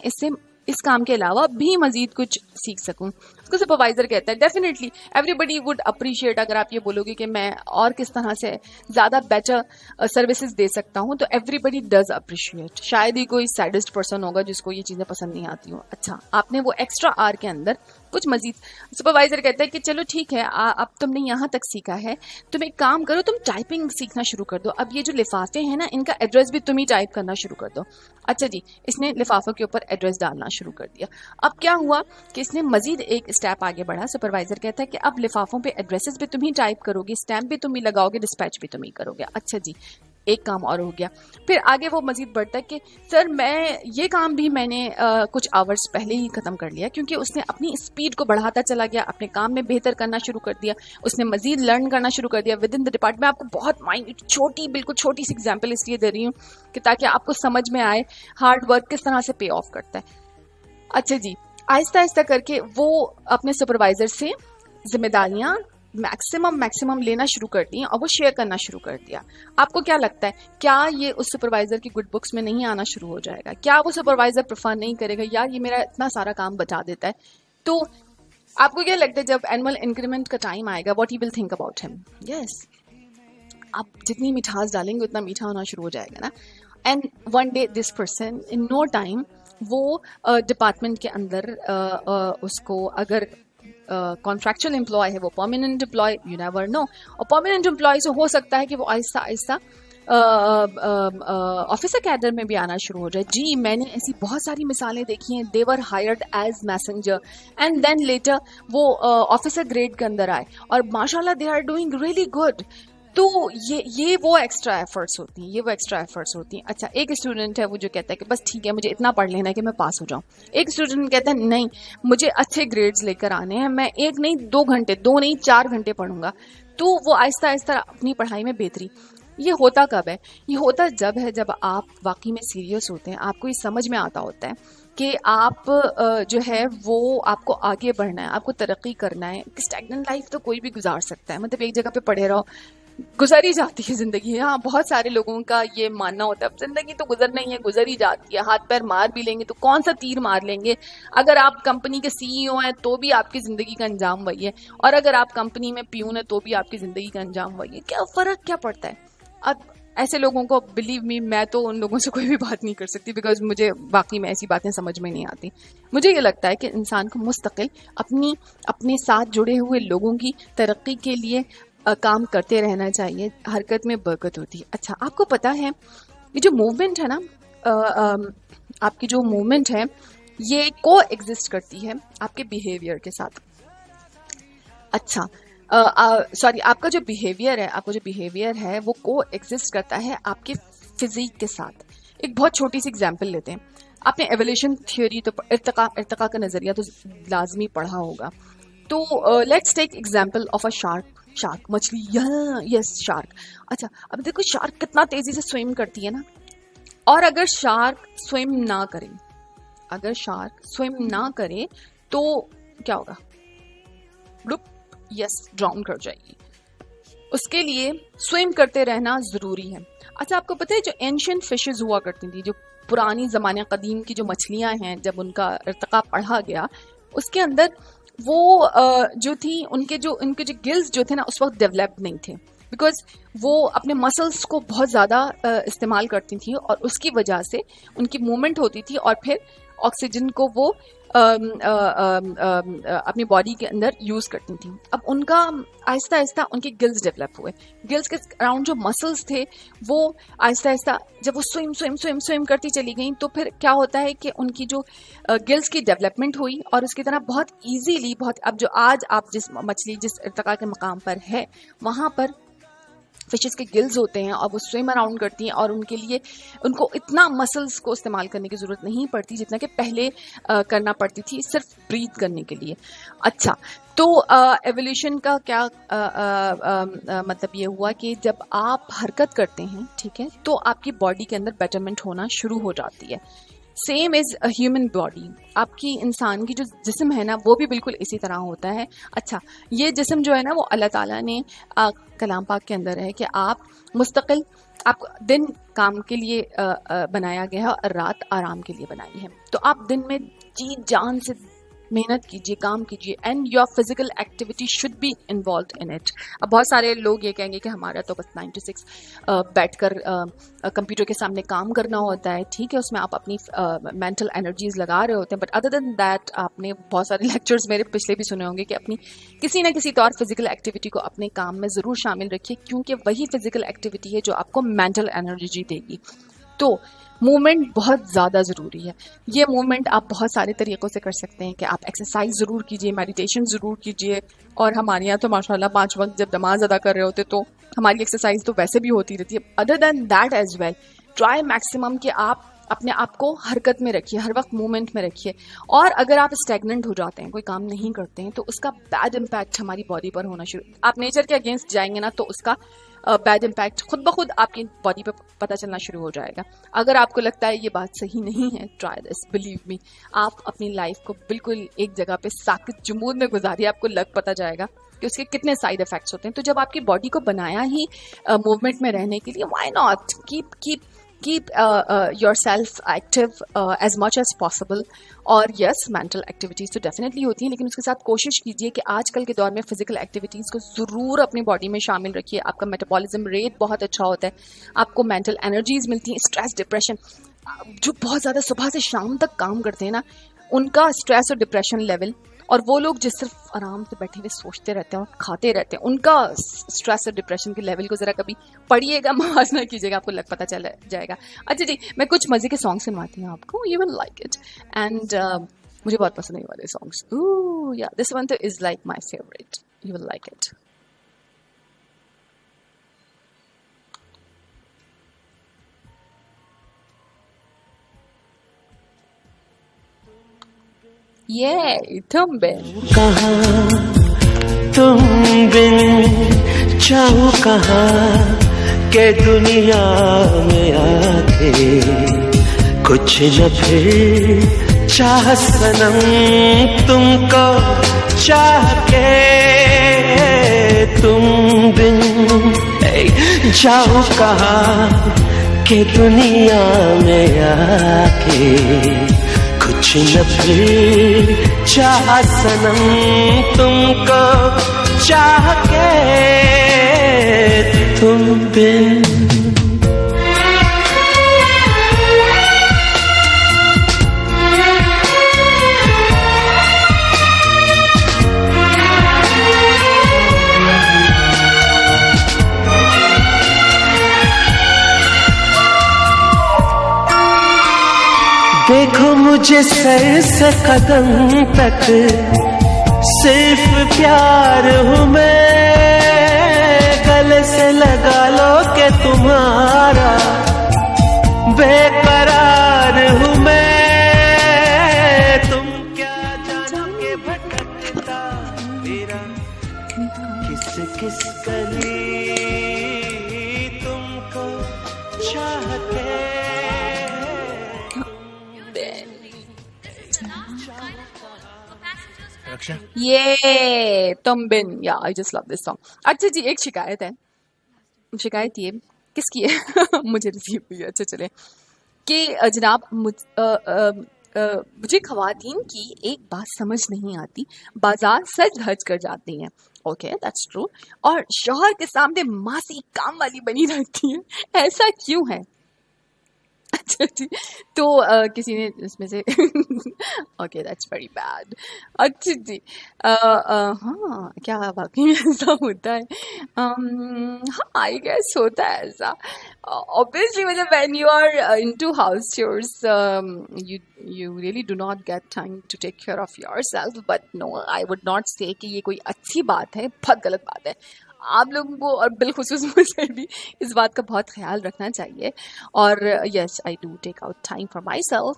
इस काम के अलावा भी मजीद कुछ सीख सकूं। उसको सुपरवाइजर कहता है, डेफिनेटली एवरीबडी वुड अप्रिशिएट, अगर आप ये बोलोगे कि मैं और किस तरह से ज़्यादा बेटर सर्विसेज दे सकता हूं, तो एवरीबडी डज अप्रिशिएट। शायद ही कोई सैडिस्ट पर्सन होगा जिसको ये चीज़ें पसंद नहीं आती हो। अच्छा, आपने वो एक्स्ट्रा आवर के अंदर कुछ मजीद, सुपरवाइजर कहता है कि चलो ठीक है, अब तुमने यहाँ तक सीखा है, तुम एक काम करो, तुम टाइपिंग सीखना शुरू कर दो। अब ये जो लिफाफे हैं ना, इनका एड्रेस भी तुम ही टाइप करना शुरू कर दो। अच्छा जी, इसने लिफाफों के ऊपर एड्रेस डालना शुरू कर दिया। अब क्या हुआ कि इसने मजीद एक स्टेप आगे बढ़ा। सुपरवाइजर कहता है कि अब लिफाफों पे एड्रेसेस भी तुम ही टाइप करोगे, स्टैम्प भी तुम ही लगाओगे, डिस्पैच भी तुम ही करोगे। अच्छा जी, एक काम और हो गया। फिर आगे वो मजीद बढ़ता है कि सर मैं ये काम भी मैंने कुछ आवर्स पहले ही खत्म कर लिया, क्योंकि उसने अपनी स्पीड को बढ़ाता चला गया, अपने काम में बेहतर करना शुरू कर दिया, उसने मजीद लर्न करना शुरू कर दिया विद इन द डिपार्टमेंट। मैं आपको बहुत छोटी, बिल्कुल छोटी सी एग्जाम्पल इसलिए दे रही हूँ कि ताकि आपको समझ में आए हार्ड वर्क किस तरह से पे ऑफ करता है। अच्छा जी, आहिस्ता आहिस्ता करके वो अपने सुपरवाइजर से जिम्मेदारियां मैक्सिमम लेना शुरू कर दी और वो शेयर करना शुरू कर दिया। आपको क्या लगता है, क्या ये उस सुपरवाइजर की गुड बुक्स में नहीं आना शुरू हो जाएगा? क्या वो सुपरवाइजर प्रेफर नहीं करेगा, यार ये मेरा इतना सारा काम बचा देता है? तो आपको क्या लगता है जब एनुअल इंक्रीमेंट का टाइम आएगा, what he will think about him? Yes, आप जितनी मिठास डालेंगे उतना मीठा होना शुरू हो जाएगा ना। And one day this person in no time वो डिपार्टमेंट के अंदर उसको, अगर कॉन्ट्रैक्चुअल एम्प्लॉय है वो permanent employee, you never know, और परमानेंट एम्प्लॉय से हो सकता है कि वो आहिस्ता आहिस्ता ऑफिसर कैडर में भी आना शुरू हो जाए। जी, मैंने ऐसी बहुत सारी मिसालें देखी हैं। They were hired as messenger and then later वो ऑफिसर ग्रेड के अंदर आए और माशाल्लाह they are doing really good. तो ये वो एक्स्ट्रा एफर्ट्स होती हैं, अच्छा, एक स्टूडेंट है वो जो कहता है कि बस ठीक है, मुझे इतना पढ़ लेना है कि मैं पास हो जाऊं। एक स्टूडेंट कहता है नहीं, मुझे अच्छे ग्रेड्स लेकर आने हैं, मैं 1 नहीं 2 घंटे, 2 नहीं 4 घंटे पढ़ूंगा। तो वो आहिस्ता आहिस्ता अपनी पढ़ाई में बेहतरी। ये होता कब है? ये होता जब है जब आप वाकई में सीरियस होते हैं, आपको ये समझ में आता होता है कि आप जो है वो आपको आगे बढ़ना है, आपको तरक्की करना है। स्टैग्नेंट लाइफ तो कोई भी गुजार सकता है, मतलब एक जगह पे पड़े रहो, गुजर ही जाती है जिंदगी। हाँ, बहुत सारे लोगों का ये मानना होता है जिंदगी तो गुजर नहीं है, गुजर ही जाती है, हाथ पैर मार भी लेंगे तो कौन सा तीर मार लेंगे। अगर आप कंपनी के सीईओ हैं तो भी आपकी जिंदगी का अंजाम वही है, और अगर आप कंपनी में प्यून है तो भी आपकी जिंदगी का अंजाम वही है। क्या फर्क क्या पड़ता है? अब ऐसे लोगों को, बिलीव मी, मैं तो उन लोगों से कोई भी बात नहीं कर सकती, बिकॉज मुझे वाकई में ऐसी बातें समझ में नहीं आती। मुझे ये लगता है कि इंसान को मुस्तकिल अपने साथ जुड़े हुए लोगों की तरक्की के लिए काम करते रहना चाहिए। हरकत में बरकत होती है। अच्छा, आपको पता है ये जो मूवमेंट है ना, आपकी जो मूवमेंट है ये को एग्जिस्ट करती है आपके बिहेवियर के साथ। अच्छा, सॉरी, आपका जो बिहेवियर है वो को एग्जिस्ट करता है आपके फिजिक के साथ। एक बहुत छोटी सी एग्जांपल लेते हैं। आपने एवोल्यूशन थ्योरी तो इर्तिका का नजरिया तो लाजमी पढ़ा होगा। तो let's take example of a shark, मछली। Yes, shark. अच्छा, अब देखो शार्क कितना तेजी से स्विम करती है ना, और अगर शार्क स्विम ना करे तो क्या होगा? ब्लूप, यस, ड्राउन कर जाएगी। उसके लिए स्विम करते रहना जरूरी है। अच्छा, आपको पता है जो एंशियंट फिशेस हुआ करती थी, जो पुरानी जमाने कदीम की जो मछलियां हैं, जब उनका इर्तिका पढ़ा गया, उसके अंदर वो जो थी, उनके जो गिल्स जो थे ना, उस वक्त डेवलप नहीं थे, बिकॉज वो अपने मसल्स को बहुत ज़्यादा इस्तेमाल करती थी और उसकी वजह से उनकी मूवमेंट होती थी और फिर ऑक्सीजन को वो अपनी बॉडी के अंदर यूज करती थी। अब उनका आहिस्ता आहिस्ता उनके गिल्स डेवलप हुए। गिल्स के अराउंड जो मसल्स थे वो आहिस्ता आहिस्ता जब वो स्विम करती चली गई, तो फिर क्या होता है कि उनकी जो गिल्स की डेवलपमेंट हुई और उसकी तरह बहुत ईजीली, अब जो आज आप जिस इर्तिका के मकाम पर है, वहां पर फिशेस के गिल्स होते हैं और वो स्विम अराउंड करती हैं, और उनके लिए उनको इतना मसल्स को इस्तेमाल करने की ज़रूरत नहीं पड़ती जितना कि पहले करना पड़ती थी सिर्फ ब्रीथ करने के लिए। अच्छा, तो एवोल्यूशन का क्या मतलब ये हुआ कि जब आप हरकत करते हैं, ठीक है, तो आपकी बॉडी के अंदर बेटरमेंट होना शुरू हो जाती है। Same is a human body. आपकी इंसान की जो जिस्म है ना, वो भी बिल्कुल इसी तरह होता है। अच्छा, ये जिस्म जो है ना, वो अल्लाह ताला ने कलाम पाक के अंदर है कि आप मुस्तकिल, आप दिन काम के लिए बनाया गया है और रात आराम के लिए बनाई है। तो आप दिन में जी जान से मेहनत कीजिए, काम कीजिए, and your physical activity should be involve in it. अब बहुत सारे लोग ये कहेंगे कि हमारा तो बस 9 to 6 बैठकर कंप्यूटर के सामने काम करना होता है, ठीक है, उसमें आप अपनी मेंटल एनर्जीज लगा रहे होते हैं, बट अदर देन दैट आपने बहुत सारे लेक्चर्स मेरे पिछले भी सुने होंगे कि अपनी किसी ना किसी तौर फिजिकल एक्टिविटी को अपने काम में ज़रूर शामिल रखिए, क्योंकि वही फिजिकल एक्टिविटी है जो आपको मेंटल एनर्जी देगी। तो मूवमेंट बहुत ज़्यादा ज़रूरी है। ये मूवमेंट आप बहुत सारे तरीक़ों से कर सकते हैं कि आप एक्सरसाइज ज़रूर कीजिए, मेडिटेशन ज़रूर कीजिए, और हमारे यहाँ तो माशाल्लाह 5 वक्त जब नमाज अदा कर रहे होते तो हमारी एक्सरसाइज तो वैसे भी होती रहती है। Other than that as well, try maximum कि आप अपने आप को हरकत में रखिए, हर वक्त मूवमेंट में रखिए। और अगर आप स्टैग्नेंट हो जाते हैं, कोई काम नहीं करते हैं, तो उसका बैड इम्पैक्ट हमारी बॉडी पर होना शुरू, आप नेचर के अगेंस्ट जाएंगे ना, तो उसका बैड इम्पैक्ट खुद ब खुद आपकी बॉडी पे पता चलना शुरू हो जाएगा। अगर आपको लगता है ये बात सही नहीं है, ट्राई दिस, बिलीव मी, आप अपनी लाइफ को बिल्कुल एक जगह पे साकित जुमूद में गुजारिए, आपको पता जाएगा कि उसके कितने साइड इफेक्ट्स होते हैं। तो जब आपकी बॉडी को बनाया ही मूवमेंट में रहने के लिए, why not keep yourself active as much as possible। और यस, मेंटल एक्टिविटीज़ तो डेफिनेटली होती हैं, लेकिन उसके साथ कोशिश कीजिए कि आजकल के दौर में फिजिकल एक्टिविटीज़ को ज़रूर अपनी बॉडी में शामिल रखिए। आपका मेटाबॉलिज्म रेट बहुत अच्छा होता है, आपको मेंटल एनर्जीज मिलती हैं। स्ट्रेस, डिप्रेशन, जो बहुत ज़्यादा सुबह से शाम तक काम करते हैं ना, उनका स्ट्रेस और डिप्रेशन लेवल, और वो लोग जो सिर्फ आराम से बैठे हुए सोचते रहते हैं और खाते रहते हैं, उनका स्ट्रेस और डिप्रेशन के लेवल को ज़रा कभी पढ़िएगा, मुआवजा कीजिएगा, आपको पता चल जाएगा। अच्छा जी, मैं कुछ मज़े के सॉन्ग सुनवाती हूँ आपको, you will like it, and मुझे बहुत पसंद है ये वाले सॉन्ग्स। ओह या, दिस वन तो is like my favourite, you will like it. ये तुम बिन कहाँ, तुम बिन चाहूँ कहाँ के दुनिया में आके, कुछ न फिर चाह सनम तुमको चाह के, तुम बिन जाऊँ कहाँ के दुनिया में आके, कुछ न फिर चाह सनम तुमको चाह के, तुम बिन। देखो मुझे सर से कदम तक सिर्फ प्यार हूँ मैं, गले से लगा लो के तुम्हारा बेकरार हूँ मैं। तुम क्या जानो के भटकता तेरा किस किस गली तुमको चाहते। रक्षा, ये तुम बिन, या I just love this song. अच्छा जी, एक शिकायत है। शिकायत ये किसकी है? मुझे रिसीव हुई है। अच्छा चले कि जनाब मुझे खवातीन की एक बात समझ नहीं आती, बाजार सज धज कर जाती हैं, ओके दैट्स ट्रू, और शौहर के सामने मासी काम वाली बनी रहती है, ऐसा क्यों है? अच्छा जी, तो किसी ने इसमें से ओके दैट्स वेरी बैड। अच्छा जी, हाँ क्या वाकई में ऐसा होता है? हाँ आई गेस होता है ऐसा। ऑब्वियसली मतलब when you are into house chores, you really do not get time to take care of yourself, but no, I would not say कि ये कोई अच्छी बात है, बहुत गलत बात है। आप लोगों को और बिलखुसूस मुझे भी इस बात का बहुत ख्याल रखना चाहिए। और yes I do take out time for myself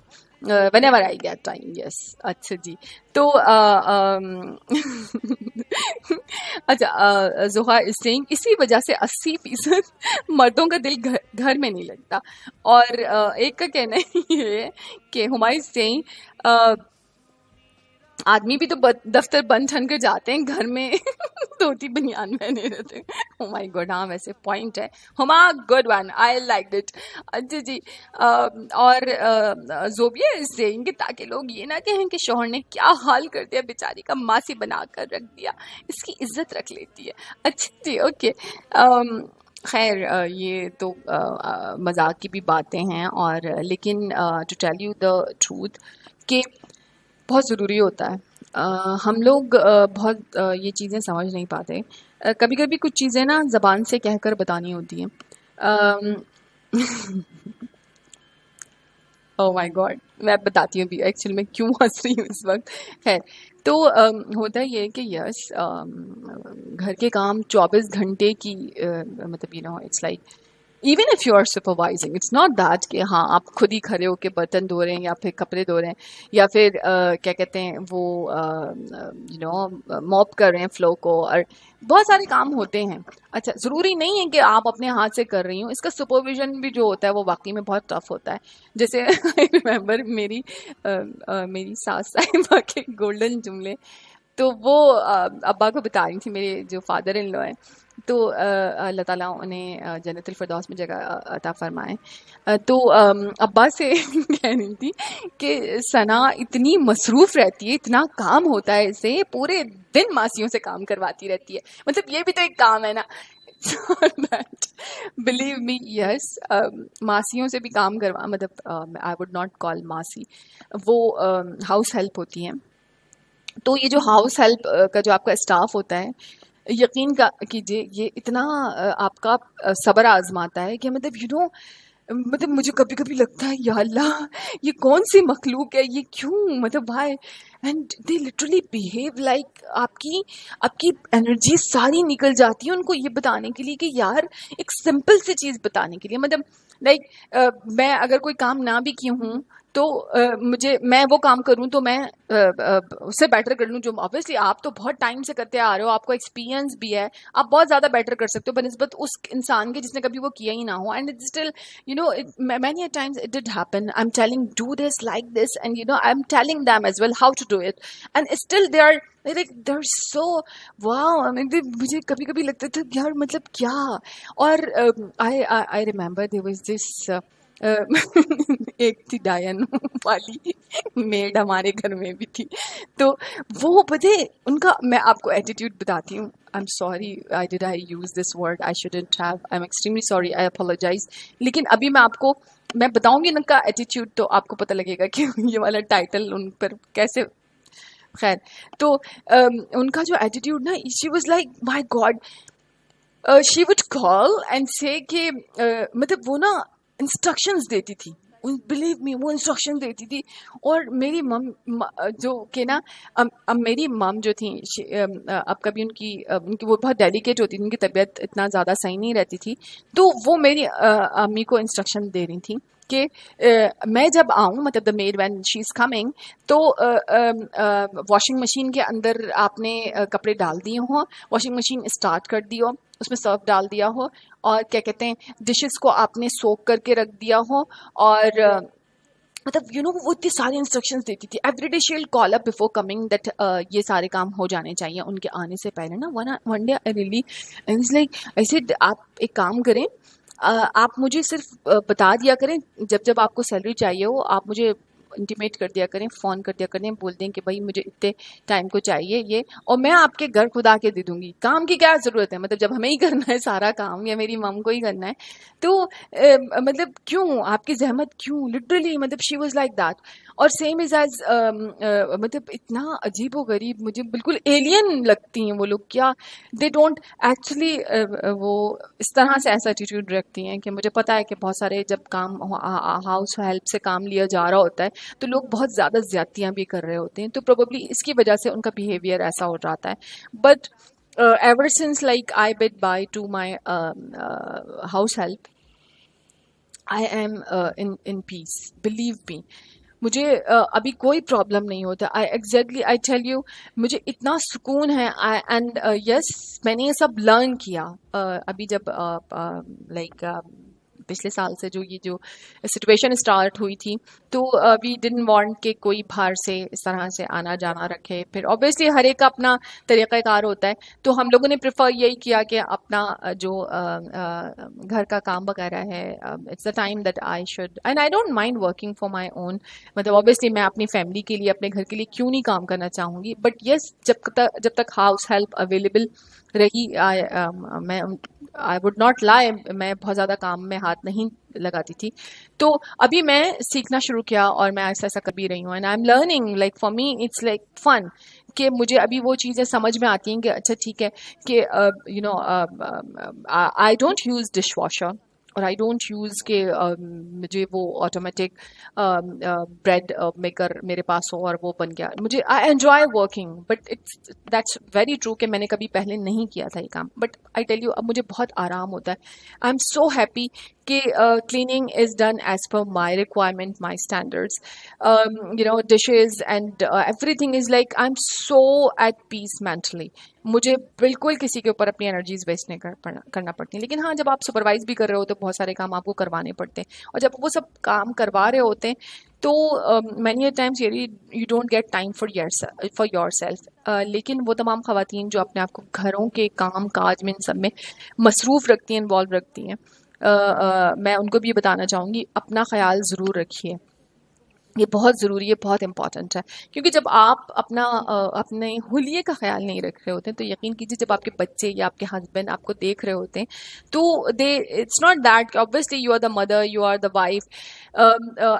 whenever I get time, yes। अच्छा जी, तो अच्छा ज़ोहा इज सेइंग इसी वजह से 80% मर्दों का दिल घर में नहीं लगता। और एक का कहना ये है कि हुमायूं सेइंग आदमी भी तो दफ्तर बंद ठन कर जाते हैं, घर में धोती बनियान पहने रहते हैं। ओ माय गॉड, हाँ वैसे पॉइंट है Huma, good one, I like it. अच्छा जी, और जोबिया इज सेइंग कि ताकि लोग ये ना कहें कि शौहर ने क्या हाल कर दिया, बेचारी का मासी बना कर रख दिया, इसकी इज्जत रख लेती है। अच्छा जी, ओके। खैर ये तो मजाक की भी बातें हैं, और लेकिन to tell you the truth कि बहुत ज़रूरी होता है। हम लोग बहुत ये चीज़ें समझ नहीं पाते। कभी कभी कुछ चीज़ें ना ज़बान से कहकर बतानी होती हैं। ओह माय गॉड, मैं बताती हूँ भी एक्चुअली मैं क्यों हंस रही हूँ इस वक्त। खैर तो होता ये है कि यस घर के काम 24 घंटे की मतलब you know it's like even if you are supervising, it's not that कि हाँ आप खुद ही खड़े होकर बर्तन धो रहे हैं या फिर कपड़े धो रहे हैं या फिर क्या कहते हैं वो यू नो मॉप कर रहे हैं फ्लो को, और बहुत सारे काम होते हैं। अच्छा, ज़रूरी नहीं है कि आप अपने हाथ से कर रही हो, इसका सुपरविजन भी जो होता है वो वाकई में बहुत टफ होता है। जैसे आई रिमेंबर मेरी सास साहिबा के गोल्डन जुमले, तो वो अब्बा को बता रही थी, मेरे जो फादर इन लॉ हैं, तो अल्लाह ताला उन्हें जन्नतुल फिरदौस में जगह अता फरमाए। तो अब्बा से कह रही थी कि सना इतनी मसरूफ़ रहती है, इतना काम होता है इसे, पूरे दिन मासियों से काम करवाती रहती है, मतलब ये भी तो एक काम है ना। बिलीव मी, यस, मासियों से भी काम करवा, मतलब आई वुड नॉट कॉल मासी, वो हाउस हेल्प होती हैं। तो ये जो हाउस हेल्प का जो आपका स्टाफ होता है, यकीन कीजिए ये इतना आपका सब्र आजमाता है कि मतलब यू नो मतलब मुझे कभी कभी लगता है या अल्लाह ये कौन सी मखलूक है, ये क्यों, मतलब why, and they literally behave like आपकी एनर्जी सारी निकल जाती है उनको ये बताने के लिए कि यार एक सिंपल सी चीज़ बताने के लिए, मतलब लाइक मैं अगर कोई काम ना भी की हूँ तो मैं वो काम करूं तो मैं उससे बेटर कर लूं, जो ऑब्वियसली आप तो बहुत टाइम से करते आ रहे हो, आपको एक्सपीरियंस भी है, आप बहुत ज़्यादा बेटर कर सकते हो बनिस्बत उस इंसान के जिसने कभी वो किया ही ना हो। And it's still you know many times it did happen, I am telling do this like this, and you know I am telling them as well how to do it, and still they are so wow. मुझे कभी कभी लगता था यार मतलब क्या। और I remember there was this एक थी डायन वाली मेड हमारे घर में भी थी, तो वो पता उनका, मैं आपको एटीट्यूड बताती हूँ। I am sorry, I use this word, I shouldn't have, I am extremely sorry, I apologise. लेकिन अभी मैं बताऊंगी उनका एटीट्यूड तो आपको पता लगेगा कि ये वाला टाइटल उन पर कैसे। खैर तो उनका जो एटीट्यूड ना, she was like my God, she would call and से कि मतलब वो ना इंस्ट्रक्शंस देती थी बिलीव मी वो इंस्ट्रक्शन देती थी। और मेरी जो कि ना अब मेरी मम जो थी अब कभी उनकी वो बहुत डेलिकेट होती थी, उनकी तबीयत इतना ज़्यादा सही नहीं रहती थी, तो वो मेरी अम्मी को इंस्ट्रक्शन दे रही थी कि मैं जब आऊँ, मतलब the made when she is coming, तो वॉशिंग मशीन के अंदर आपने कपड़े डाल दिए हों, वॉशिंग मशीन स्टार्ट कर दी हो, उसमें सर्फ डाल दिया हो, और क्या कहते हैं डिशेस को आपने सोक करके रख दिया हो, और मतलब वो इतनी सारी इंस्ट्रक्शंस देती थी। Everyday she will call up before coming that ये सारे काम हो जाने चाहिए उनके आने से पहले ना। One day I really like ऐसे आप एक काम करें, आप मुझे सिर्फ बता दिया करें जब आपको सैलरी चाहिए हो, आप मुझे इंटीमेट कर दिया करें, फ़ोन कर दिया करें, बोल दें कि भाई मुझे इतने टाइम को चाहिए ये, और मैं आपके घर खुदा के दे दूंगी। काम की क्या ज़रूरत है, मतलब जब हमें ही करना है सारा काम या मेरी मम को ही करना है, तो मतलब क्यों आपकी जहमत क्यों, लिटरली मतलब शी वाज लाइक दैट। और सेम इज एज मतलब इतना अजीब व गरीब, मुझे बिल्कुल एलियन लगती हैं वो लोग। क्या दे डोंट एक्चुअली वो इस तरह से ऐसा एटीट्यूड रखती हैं कि मुझे पता है कि बहुत सारे जब काम हाउस हेल्प से काम लिया जा रहा होता है तो लोग बहुत ज़्यादा ज़्यादतियाँ भी कर रहे होते हैं, तो प्रोबेबली इसकी वजह से उनका बिहेवियर ऐसा हो जाता है। But ever since like I bid bye to my house help, I am in peace, believe me। मुझे अभी कोई प्रॉब्लम नहीं होता। आई टेल यू मुझे इतना सुकून है। एंड यस मैंने ये सब लर्न किया अभी जब लाइक पिछले साल से जो ये जो सिचुएशन स्टार्ट हुई थी, तो वी डिडंट वांट कि कोई बाहर से इस तरह से आना जाना रखे। फिर ऑब्वियसली हर एक का अपना तरीक़ाकार होता है, तो हम लोगों ने प्रेफर यही किया कि अपना जो घर का काम वगैरह है, it's the time that I should, and I don't mind working for my own. मतलब ऑब्वियसली मैं अपनी फैमिली के लिए, अपने घर के लिए क्यों नहीं काम करना चाहूँगी, बट येस जब तक हाउस हेल्प अवेलेबल रही, आई वुड नॉट लाई, मैं बहुत ज़्यादा काम में हाथ नहीं लगाती थी। तो अभी मैं सीखना शुरू किया और मैं ऐसा कर भी रही हूँ, and I am learning. Like for me it's like fun कि मुझे अभी वो चीज़ें समझ में आती हैं कि अच्छा ठीक है कि I don't use dish washer, और आई डोंट यूज़ के मुझे वो ऑटोमेटिक ब्रेड मेकर मेरे पास हो और वो बन गया। मुझे I enjoy working, but it's that's very true कि मैंने कभी पहले नहीं किया था ये काम, बट आई टेल यू अब मुझे बहुत आराम होता है। आई एम सो हैप्पी कि cleaning is done as per my requirement, my standards, dishes and everything is like I am so at peace mentally. मुझे बिल्कुल किसी के ऊपर अपनी एनर्जीज वेस्ट नहीं करना पड़ती। लेकिन हाँ, जब आप सुपरवाइज भी कर रहे हो तो बहुत सारे काम आपको करवाने पड़ते हैं, और जब वो सब काम करवा रहे होते हैं तो many times you don't get time for your self. लेकिन वो तमाम ख़वातीन जो अपने आप को घरों के काम काज में इन सब में मसरूफ़ रखती हैं, इन्वॉल्व रखती हैं, मैं उनको भी बताना चाहूँगी अपना ख्याल ज़रूर रखिए। ये बहुत ज़रूरी है, बहुत इंपॉर्टेंट है, क्योंकि जब आप अपने हुलिये का ख्याल नहीं रख रहे होते हैं तो यकीन कीजिए जब आपके बच्चे या आपके हस्बैंड आपको देख रहे होते हैं तो it's not that obviously you are the mother, you are the wife,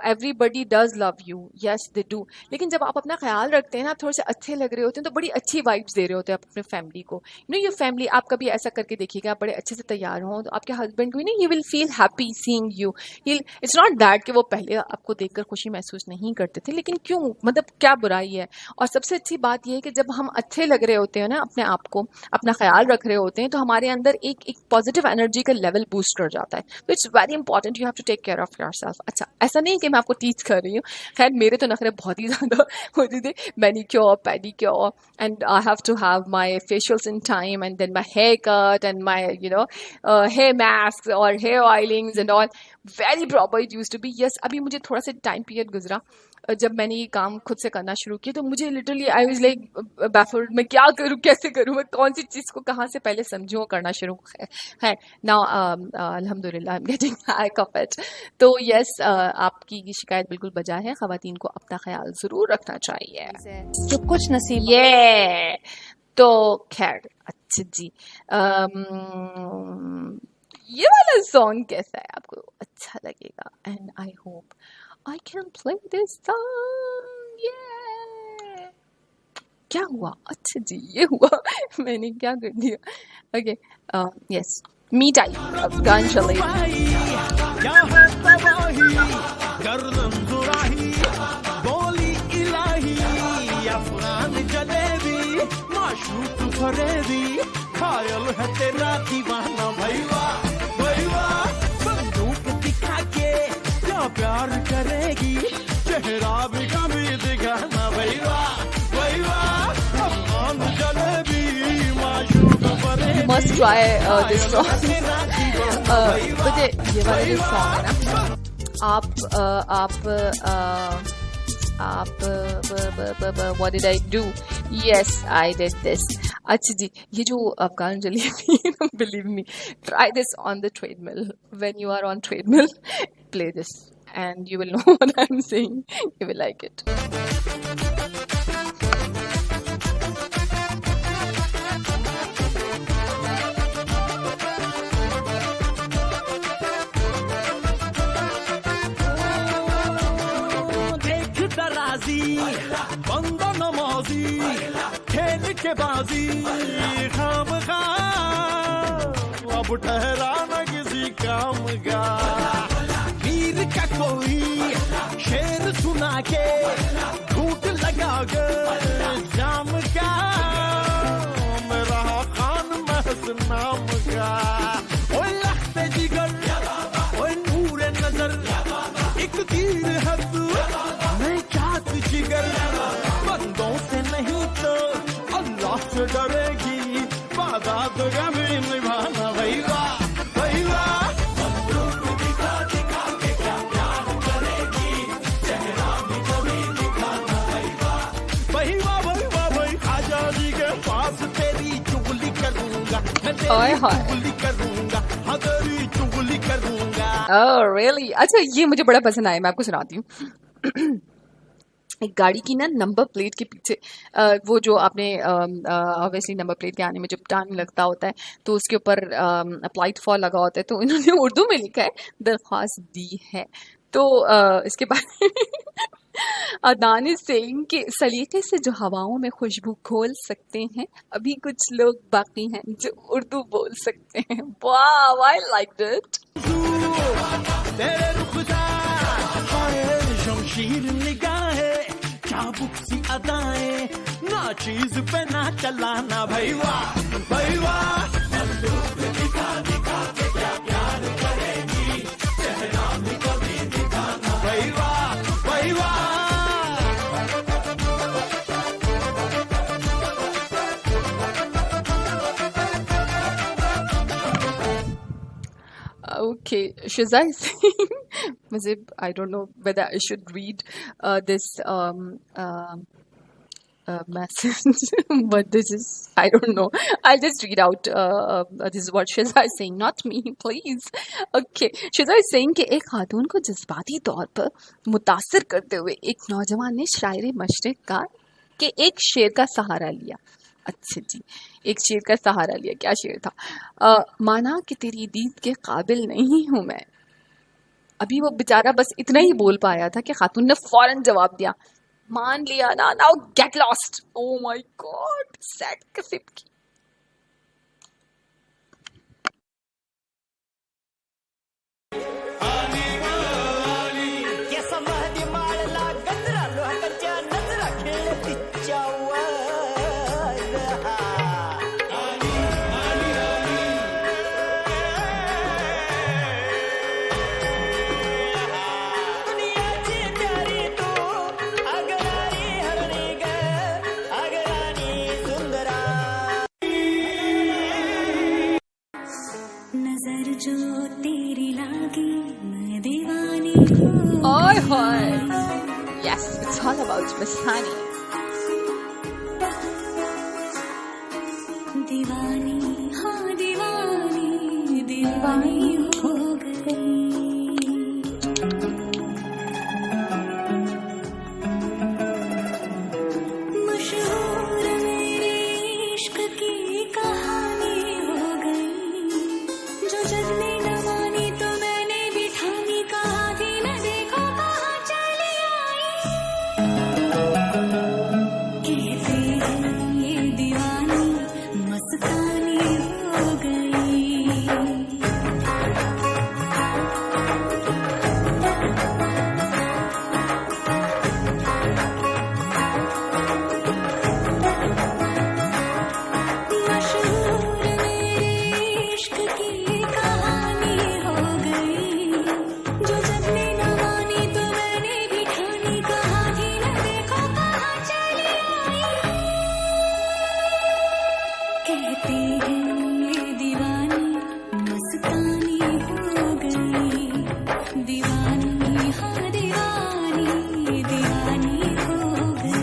everybody does love you, yes they do, लेकिन जब आप अपना ख्याल रखते हैं ना, आप थोड़े से अच्छे लग रहे होते हैं तो बड़ी अच्छी वाइब्स दे रहे होते हैं आप अपने फैमिली को। योर फैमिली, आप कभी ऐसा करके देखिएगा, आप बड़े अच्छे से तैयार हों तो आपके हस्बैंड को you will feel happy seeing you. It's not that कि वो पहले आपको देखकर खुशी महसूस नहीं करते थे, लेकिन क्यों, मतलब क्या बुराई है। और सबसे अच्छी बात यह है कि जब हम अच्छे लग रहे होते हैं ना, अपने आप को अपना ख्याल रख रहे होते हैं, तो हमारे अंदर एक पॉजिटिव एनर्जी का लेवल बूस्ट कर जाता है। तो it's very important, you have to take care of yourself. अच्छा, ऐसा नहीं कि मैं आपको टीच कर रही हूँ, खैर मेरे तो नखरे बहुत ही ज़्यादा होते थे, manicure pedicure, and I have to have my facials in time, and then my hair cut and my hair mask और hair oilings and all, very proper it used to be. Yes, अभी मुझे थोड़ा सा time period गुजरा जब मैंने ये काम खुद से करना शुरू किया, तो मुझे literally I was like baffled, मैं क्या करूँ, कैसे करूँ, मैं कौन सी चीज़ को कहाँ से पहले समझूँ करना शुरू है। नाउ अल्हम्दुलिल्लाह I am getting back of it. तो यस, आपकी शिकायत बिल्कुल बजा है, ख़वातीन को अपना ख्याल ज़रूर रखना चाहिए, जो कुछ नसीब ये तो खैर। अच्छा जी, ये वाला सॉन्ग कैसा है, आपको अच्छा लगेगा, and I hope I can play this song, yeah। क्या हुआ, अच्छा जी ये हुआ मैंने क्या कर दिया, ओके यस, मी टाइप गान चले। क्या है तबाही, गर फरेबी घायल है तेरा दीवाना भैया भैया बंदूक दिखा के क्या प्यार करेगी चेहरा भी कभी दिखाना भैया भैया Afghan jalebi माशूक फरेबी You must try this song. मुझे ये वाला जो सॉन्ग है ना, what did I do? Yes, I did this. अच्छा जी, ये जो Afghan jalebi, believe me, try this on the treadmill. When you are on treadmill, play this, and you will know what I'm saying. You will like it. देख दराजी बंदा नमाजी खेल के बाजी खाम खा अब ठहरा न किसी काम का वीर का कोई शेर सुना के झूठ लगा के जाम का मेरा खान महज नाम का ओए लखते जिगर ओए नूरे नजर एक तीर है तू मैं क्या जिगर बंदों से नहीं तो अल्लाह से डरेगी वादा तो कभी निभाना भैया भैया बंदूक दिखा दिखा के क्या प्यार करेगी चेहरा भी कभी दिखाना भैया भैया भैया भाई आजादी के पास तेरी चुगली करूंगा मैं ओए तेरी होए। चुगली करूंगा हाँ तेरी चुगली करूंगा Oh, really? अच्छा, ये मुझे बड़ा पसंद आया, मैं आपको सुनाती हूँ। एक गाड़ी की ना नंबर प्लेट के पीछे वो जो आपने ऑब्वियसली नंबर प्लेट के आने में जब टाइम लगता होता है तो उसके ऊपर अप्लाइड फॉर लगा होता है, तो इन्होंने उर्दू में लिखा है दरख्वास्त दी है। तो इसके बाद अदनान इज सेइंग कि सलीके से जो हवाओं में खुशबू खोल सकते हैं, अभी कुछ लोग बाकी हैं जो उर्दू बोल सकते हैं। वाह, आई लाइक इट। तेरे रुखसार हाय शमशीर निगाहें चाबुक सी अदाएं ना चीज पे ना चलाना भैया भैया बंदूक दिखा दिखा के क्या प्यार करेगी चेहरा भी कभी दिखाना भैया भैया Okay, Shiza is saying, Mazib, I don't know whether I should read this message, but this is, I don't know. I'll just read out, this is what Shiza is saying, not me, please. Okay, Shiza is saying कि एक खातून को जज्बाती तौर पर मुतासिर करते हुए एक नौजवान ने शायरे मशरिक का कि एक शेर का सहारा लिया। अच्छा जी, एक शेर का सहारा लिया, क्या शेर था? माना कि तेरी दीद के काबिल नहीं हूं मैं। अभी वो बेचारा बस इतना ही बोल पाया था कि खातून ने फौरन जवाब दिया, मान लिया ना, now get lost. O my God, sad किस्म की। नजर जो तेरी लागी मैं दीवानी ओए होए, yes, it's all about Miss Honey. दीवानी हाँ दीवानी दीवानी हो गई। मशहूर मेरे इश्क की कहानी हो गई, जो जग ने न मानी तो मैंने भी ठानी, कहा भी न देखो कहाँ चली आई। कहते हैं ये दीवानी मस्तानी हो गई। हाँ दीवानी दीवानी हो गई।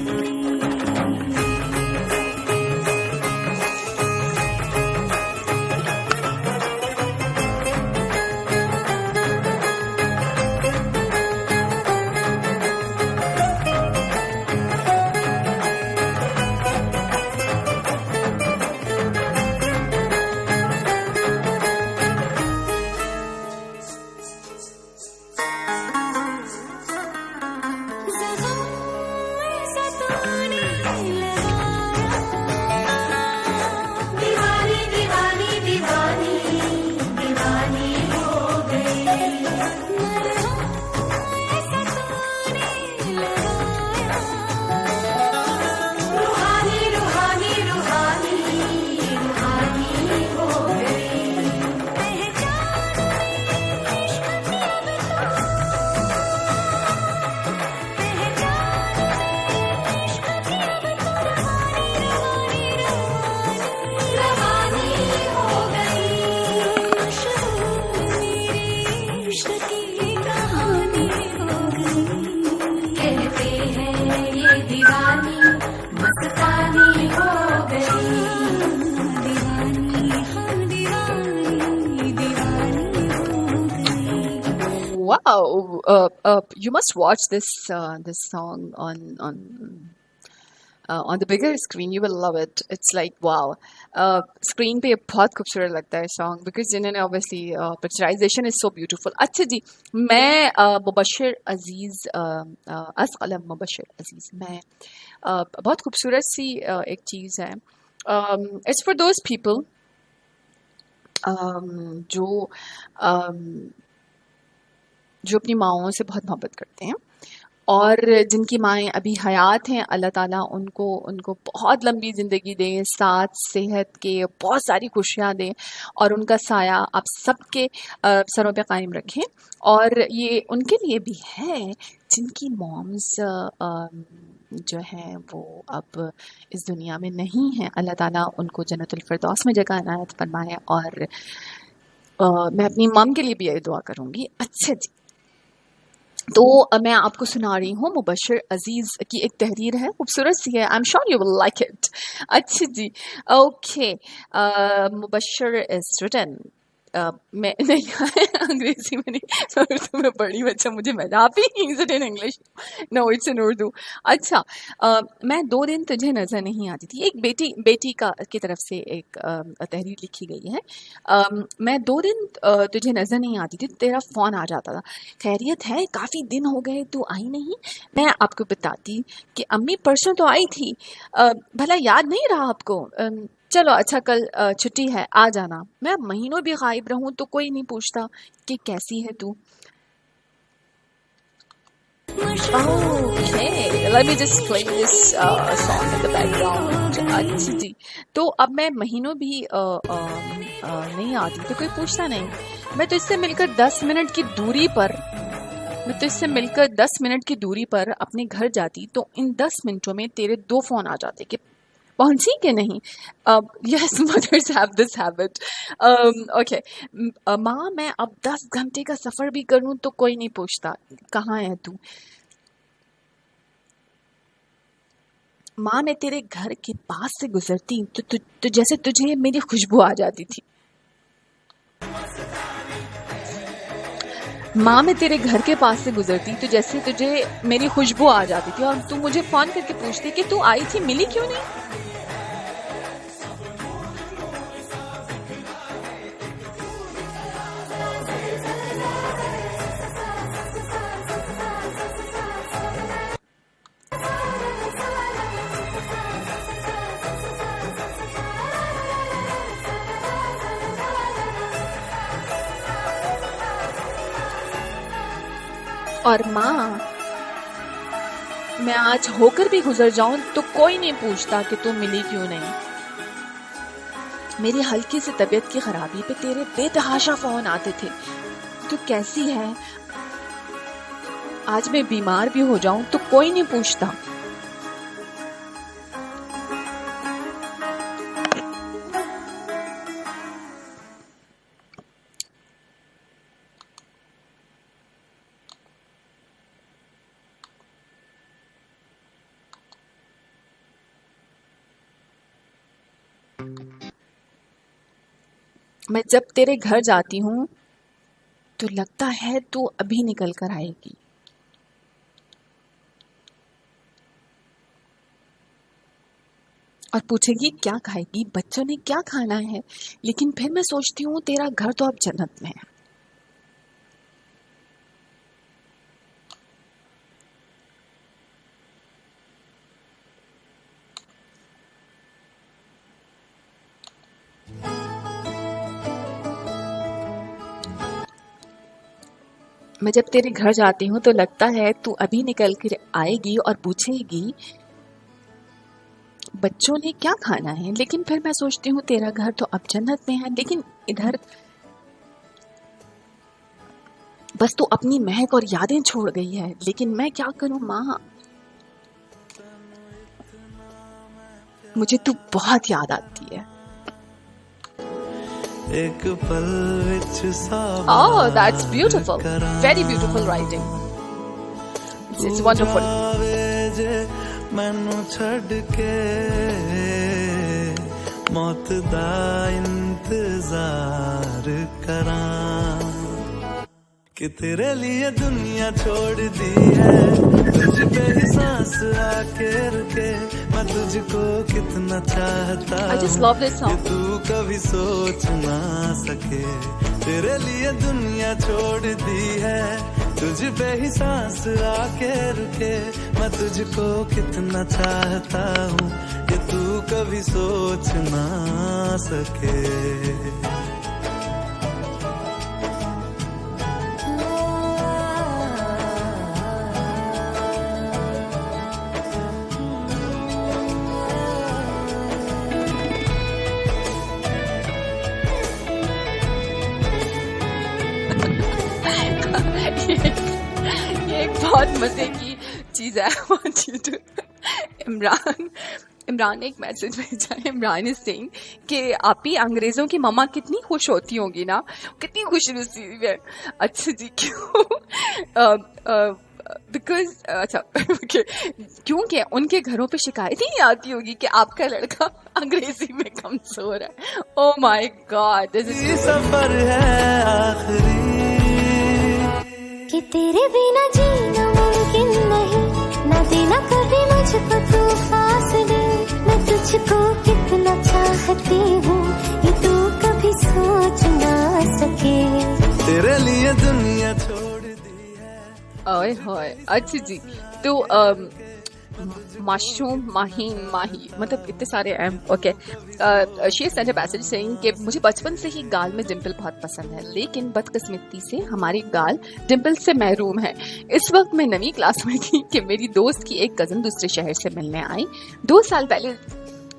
दीवानी दीवानी दीवानी दीवानी हो गई। रूहानी रूहानी रूहानी रूहानी हो गई। रवानी हो गई। मशहूर मेरे इश्क की कहानी हो गई। कहते हैं ये दीवानी मस्तानी हो गई। दीवानी हाँ दीवानी दीवानी हो गई। Wow, you must watch this song on the bigger screen. You will love it. It's like wow. Screen पे बहुत खूबसूरत लगता है song because जिन्होंने obviously picturization is so beautiful. अच्छा जी, मैं मुबश्शिर अजीज असक़लम मुबश्शिर अजीज मैं बहुत खूबसूरत सी एक चीज़ है. It's for those people जो जो अपनी माओं से बहुत मोहब्बत करते हैं और जिनकी माएँ अभी हयात हैं. अल्लाह ताला उनको उनको बहुत लंबी ज़िंदगी दें, साथ सेहत के बहुत सारी खुशियाँ दें और उनका साया आप सबके सरों पे कायम रखें. और ये उनके लिए भी है जिनकी मॉम्स जो हैं वो अब इस दुनिया में नहीं हैं. अल्लाह ताला उनको जन्नतुल फिरदौस में जगह इनायत फरमाए. और मैं अपनी मम के लिए भी यही दुआ करूँगी. अच्छा जी, तो मैं आपको सुना रही हूँ मुबश्शिर अजीज की एक तहरीर है, खूबसूरत सी है. I am sure you will like it. अच्छा जी, ओके. Mubashir is written. मैं नहीं अंग्रेजी में नहीं, उर्दू में पढ़ी. अच्छा मुझे मजाफी is it in English? No, it's in Urdu. अच्छा, मैं 2 दिन तुझे नज़र नहीं आती थी. एक बेटी की तरफ से एक तहरीर लिखी गई है. मैं 2 दिन तुझे नज़र नहीं आती थी, तेरा फ़ोन आ जाता था. खैरियत है? काफ़ी दिन हो गए तू आई नहीं. मैं आपको बताती कि अम्मी परसों तो आई थी, भला याद नहीं रहा आपको? चलो अच्छा, कल छुट्टी है, आ जाना. मैं महीनों भी गायब रहूं तो कोई नहीं पूछता कि कैसी है तू. Okay, let me just play this song in the background. अच्छी जी, तो अब मैं महीनों भी नहीं आती तो कोई पूछता नहीं. मैं तो इससे मिलकर 10 मिनट की दूरी पर अपने घर जाती तो इन 10 मिनटों में तेरे 2 फ़ोन आ जाते कि पहुंची कि नहीं. Yes, mothers have this habit. Okay, माँ मैं अब 10 घंटे का सफ़र भी करूं तो कोई नहीं पूछता कहाँ है तू. माँ मैं तेरे घर के पास से गुजरती तो जैसे तुझे मेरी खुशबू आ जाती थी. माँ मैं तेरे घर के पास से गुजरती तो जैसे तुझे मेरी खुशबू आ जाती थी और तू मुझे फ़ोन करके पूछती कि तू आई थी, मिली क्यों नहीं. और माँ मैं आज होकर भी गुजर जाऊं तो कोई नहीं पूछता कि तू मिली क्यों नहीं. मेरी हल्की सी तबीयत की खराबी पे तेरे बेतहाशा फोन आते थे, तू कैसी है. आज मैं बीमार भी हो जाऊं तो कोई नहीं पूछता. मैं जब तेरे घर जाती हूँ तो लगता है तू अभी निकल कर आएगी। और पूछेगी क्या खाएगी, बच्चों ने क्या खाना है, लेकिन फिर मैं सोचती हूँ तेरा घर तो अब जन्नत में है। मैं जब तेरे घर जाती हूँ तो लगता है तू अभी निकल कर आएगी और पूछेगी बच्चों ने क्या खाना है, लेकिन फिर मैं सोचती हूँ तेरा घर तो अब जन्नत में है। लेकिन इधर बस तू अपनी महक और यादें छोड़ गई है, लेकिन मैं क्या करूँ माँ, मुझे तू बहुत याद आती है। एक पल विच Oh, that's beautiful. Very beautiful writing. It's wonderful. मैनू छड़ के मौत दा इंतजार करां कि तेरे लिए दुनिया छोड़ दी है, तुझ पे ही सांस आके रुके, मैं तुझको कितना चाहता I just love this song. कि तू कभी सोच ना सके। तेरे लिए दुनिया छोड़ दी है, तुझ पे ही सांस आके रुके, मैं तुझको कितना चाहता हूँ कि तू कभी सोच ना सके। ये एक बहुत मजे की चीज है। इमरान ने एक मैसेज भेजा है। इमरान इज सेइंग कि आप ही अंग्रेजों की मम्मा कितनी खुश होती होंगी ना, कितनी खुश नसीब है। अच्छा जी, क्यों? बिकॉज अच्छा क्योंकि उनके घरों पे शिकायत ही आती होगी कि आपका लड़का अंग्रेजी में कमजोर है। Oh my God, this is सफर है आखिरी कि तेरे बिना जीना मुमकिन नहीं, ना देना कभी मुझको तू फासले, मैं तुझको कितना चाहती हूँ ये तू कभी सोच ना सके। तेरे लिए दुनिया छोड़ दी है। ओए होए, अच्छा जी, तो माशूम माही मतलब इतने सारे okay. She send a message saying कि मुझे बचपन से ही गाल में डिम्पल बहुत पसंद है, लेकिन बदकिस्मती से हमारी गाल डिम्पल से महरूम है। इस वक्त मैं 9वीं क्लास में थी कि मेरी दोस्त की एक कज़न दूसरे शहर से मिलने आई। 2 साल पहले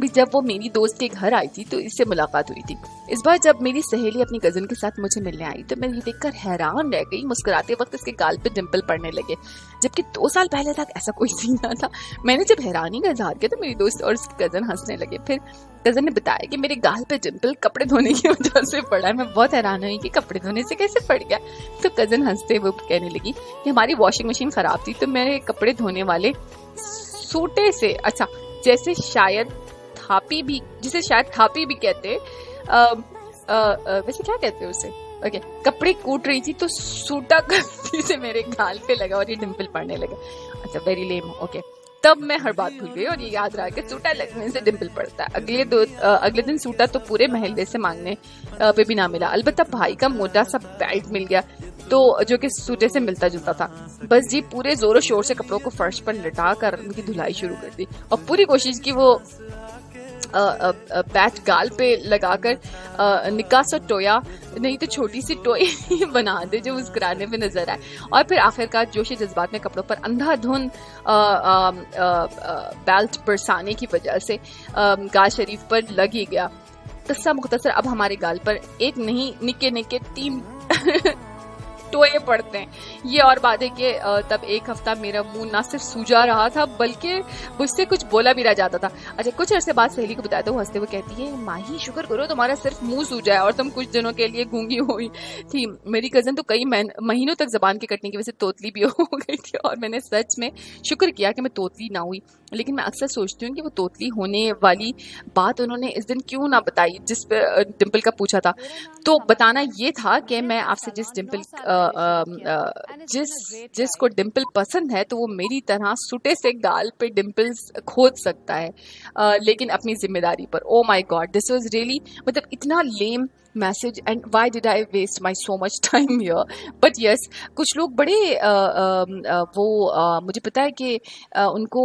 भी जब वो मेरी दोस्त के घर आई थी तो इससे मुलाकात हुई थी। इस बार जब मेरी सहेली अपनी कज़न के साथ मुझे मिलने आई तो मैं ये देखकर हैरान रह गई। मुस्कुराते वक्त इसके गाल पे डिम्पल पड़ने लगे, जबकि 2 साल पहले तक ऐसा कोई सीन ना था। मैंने जब हैरानी का इजहार किया तो मेरी दोस्त और उसकी कज़न हंसने लगे। फिर कज़न ने बताया कि मेरे गाल पे डिम्पल कपड़े धोने की वजह से पड़ा है। मैं बहुत हैरान हुई कि कपड़े धोने से कैसे पड़ गया। तो कज़न हंसते वो कहने लगी कि हमारी वॉशिंग मशीन खराब थी तो मेरे कपड़े धोने वाले सूटे से, अच्छा जिसे शायद थापी भी कहते, वैसे क्या कहते हैं उसे, ओके, कपड़े कूट रही थी तो सूटा गलती से मेरे गाल पे लगा और ये डिम्पल पड़ने लगा। अच्छा, वेरी लेम, ओके। तब मैं हर बात भूल गई और ये याद रहा कि सूटा लगने से डिम्पल पड़ता है। अगले दिन सूटा तो पूरे महल्ले से मांगने पे भी ना मिला। अलबत्ता भाई का मोटा सा बेल्ट मिल गया तो जो कि सूटे से मिलता जुलता था। बस जी पूरे जोरों शोर से कपड़ों को फर्श पर लटा कर उनकी धुलाई शुरू कर दी और पूरी कोशिश की वो बैट गाल पे लगाकर निक्का सा टोया नहीं तो छोटी सी टोई बना दे जो मुस्कुराने में नजर आए। और फिर आखिरकार जोश जज्बात में कपड़ों पर अंधाधुंध बेल्ट बरसाने की वजह से गाल शरीफ पर लग ही गया। किस्सा मुख्तसर, अब हमारे गाल पर एक नहीं निके निके 3 टोए पड़ते हैं। ये और बात है कि तब एक हफ्ता मेरा मुंह ना सिर्फ सूजा रहा था बल्कि मुझसे कुछ बोला भी रह जाता था। अच्छा, कुछ अरसे बाद सहेली को बताया तो हंसते हुए कहती है, माही शुक्र करो तुम्हारा सिर्फ मुंह सूजा है और तुम कुछ दिनों के लिए गूंगी हुई थी। मेरी कजन तो कई महीनों तक जबान के कटने की वजह से तोतली भी हो गई थी और मैंने सच में शुक्र किया कि मैं तोतली ना हुई। लेकिन मैं अक्सर सोचती हूँ कि वो तोतली होने वाली बात उन्होंने इस दिन क्यों ना बताई जिस पे डिम्पल का पूछा था। तो बताना ये था कि मैं आपसे जिसको डिम्पल पसंद है तो वो मेरी तरह सुटे से गाल पे डिम्पल्स खोद सकता है, लेकिन अपनी जिम्मेदारी पर। Oh my God, this was really, मतलब इतना lame message and why did I waste my so much time here. But yes, कुछ लोग बड़े मुझे पता है कि उनको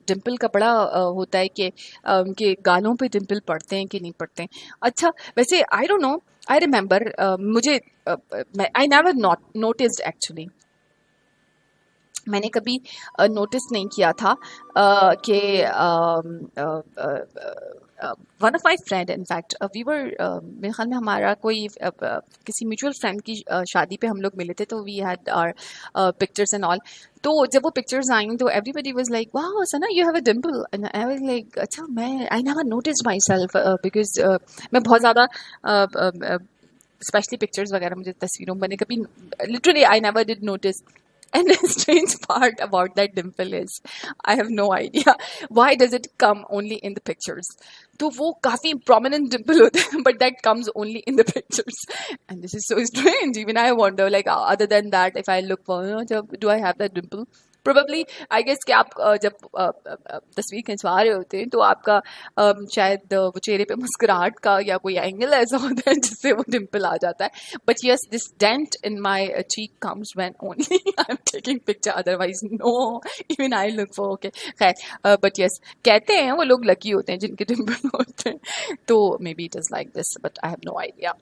डिम्पल का बड़ा होता है कि उनके गालों पे डिम्पल पड़ते हैं कि नहीं पड़ते हैं। अच्छा, वैसे आई डोंट नो, आई रिमेंबर मुझे आई नेवर नोटिस्ड एक्चुअली, मैंने कभी नोटिस नहीं किया था कि one of my friend, in fact we were, मेरे ख्याल में हमारा कोई किसी म्यूचुअल फ्रेंड की शादी पे हम लोग मिले थे, तो we had our pictures and all. तो जब वो पिक्चर्स आई तो everybody was like wow Sana you have a dimple, and I was like अच्छा, मैं I never noticed myself because मैं बहुत ज़्यादा स्पेशली पिक्चर्स वगैरह, मुझे तस्वीरों मैंने कभी literally I never did notice. And the strange part about that dimple is, I have no idea why does it come only in the pictures. तो वो काफी prominent dimple होते हैं, but that comes only in the pictures, and this is so strange. Even I wonder, like other than that, if I look for, do I have that dimple? Probably, I guess कि आप जब तस्वीर खिंचवा रहे होते हैं तो आपका शायद वो चेहरे पे मुस्कुराहट का या कोई एंगल ऐसा होता है जिससे वो डिम्पल आ जाता है। But yes, this dent in my cheek comes when only I am taking picture, otherwise no, even I look for okay. खैर, बट यस, कहते हैं वो लोग लकी होते हैं जिनके डिम्पल होते हैं, तो maybe it is like this, but I have no idea.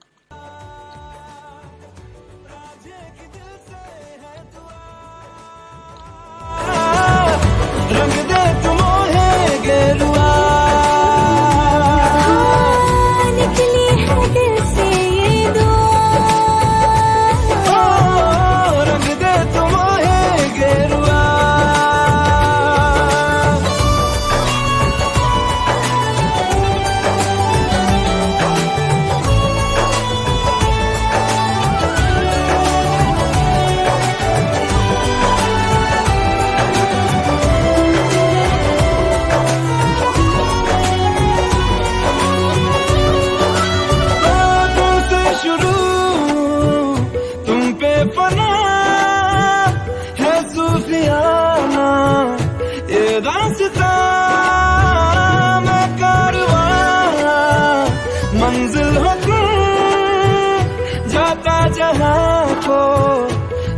रंग दे तुम है गेरुआ, निकली है दिल से ये दुआ, रंग दे तुम है गेरुआ। मंजिल हो तुम, जाता जहां को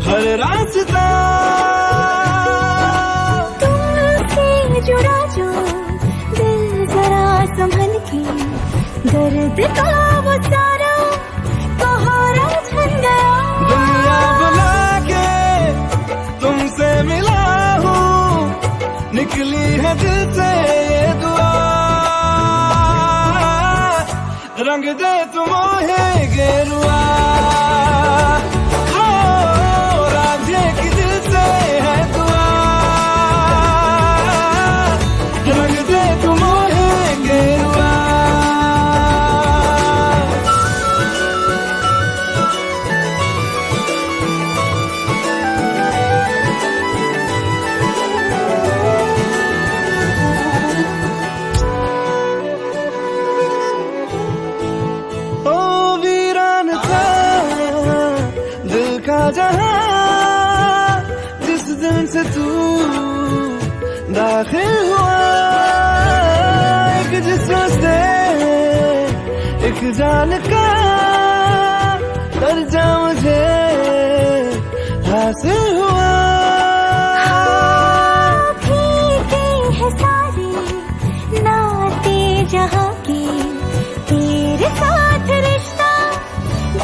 हर रास्ता, तुमसे जुड़ा जो दिल जरा संभल के, दर्द का वो सारा सहारा छन गया। दुनिया बुला के तुमसे मिला हूँ, निकली है दिल से ये दुआ, रंग दे तुम है गेरुआ। राधे की दिल से है दुआ, रंग दे तुम है गेरुआ। जहां जिस दिन से तू दाखिल हुआ, एक जिस्म से एक जान का दर्जा मुझे हासिल हुआ। भीगे है सारे नाते जहां के, तेरे साथ रिश्ता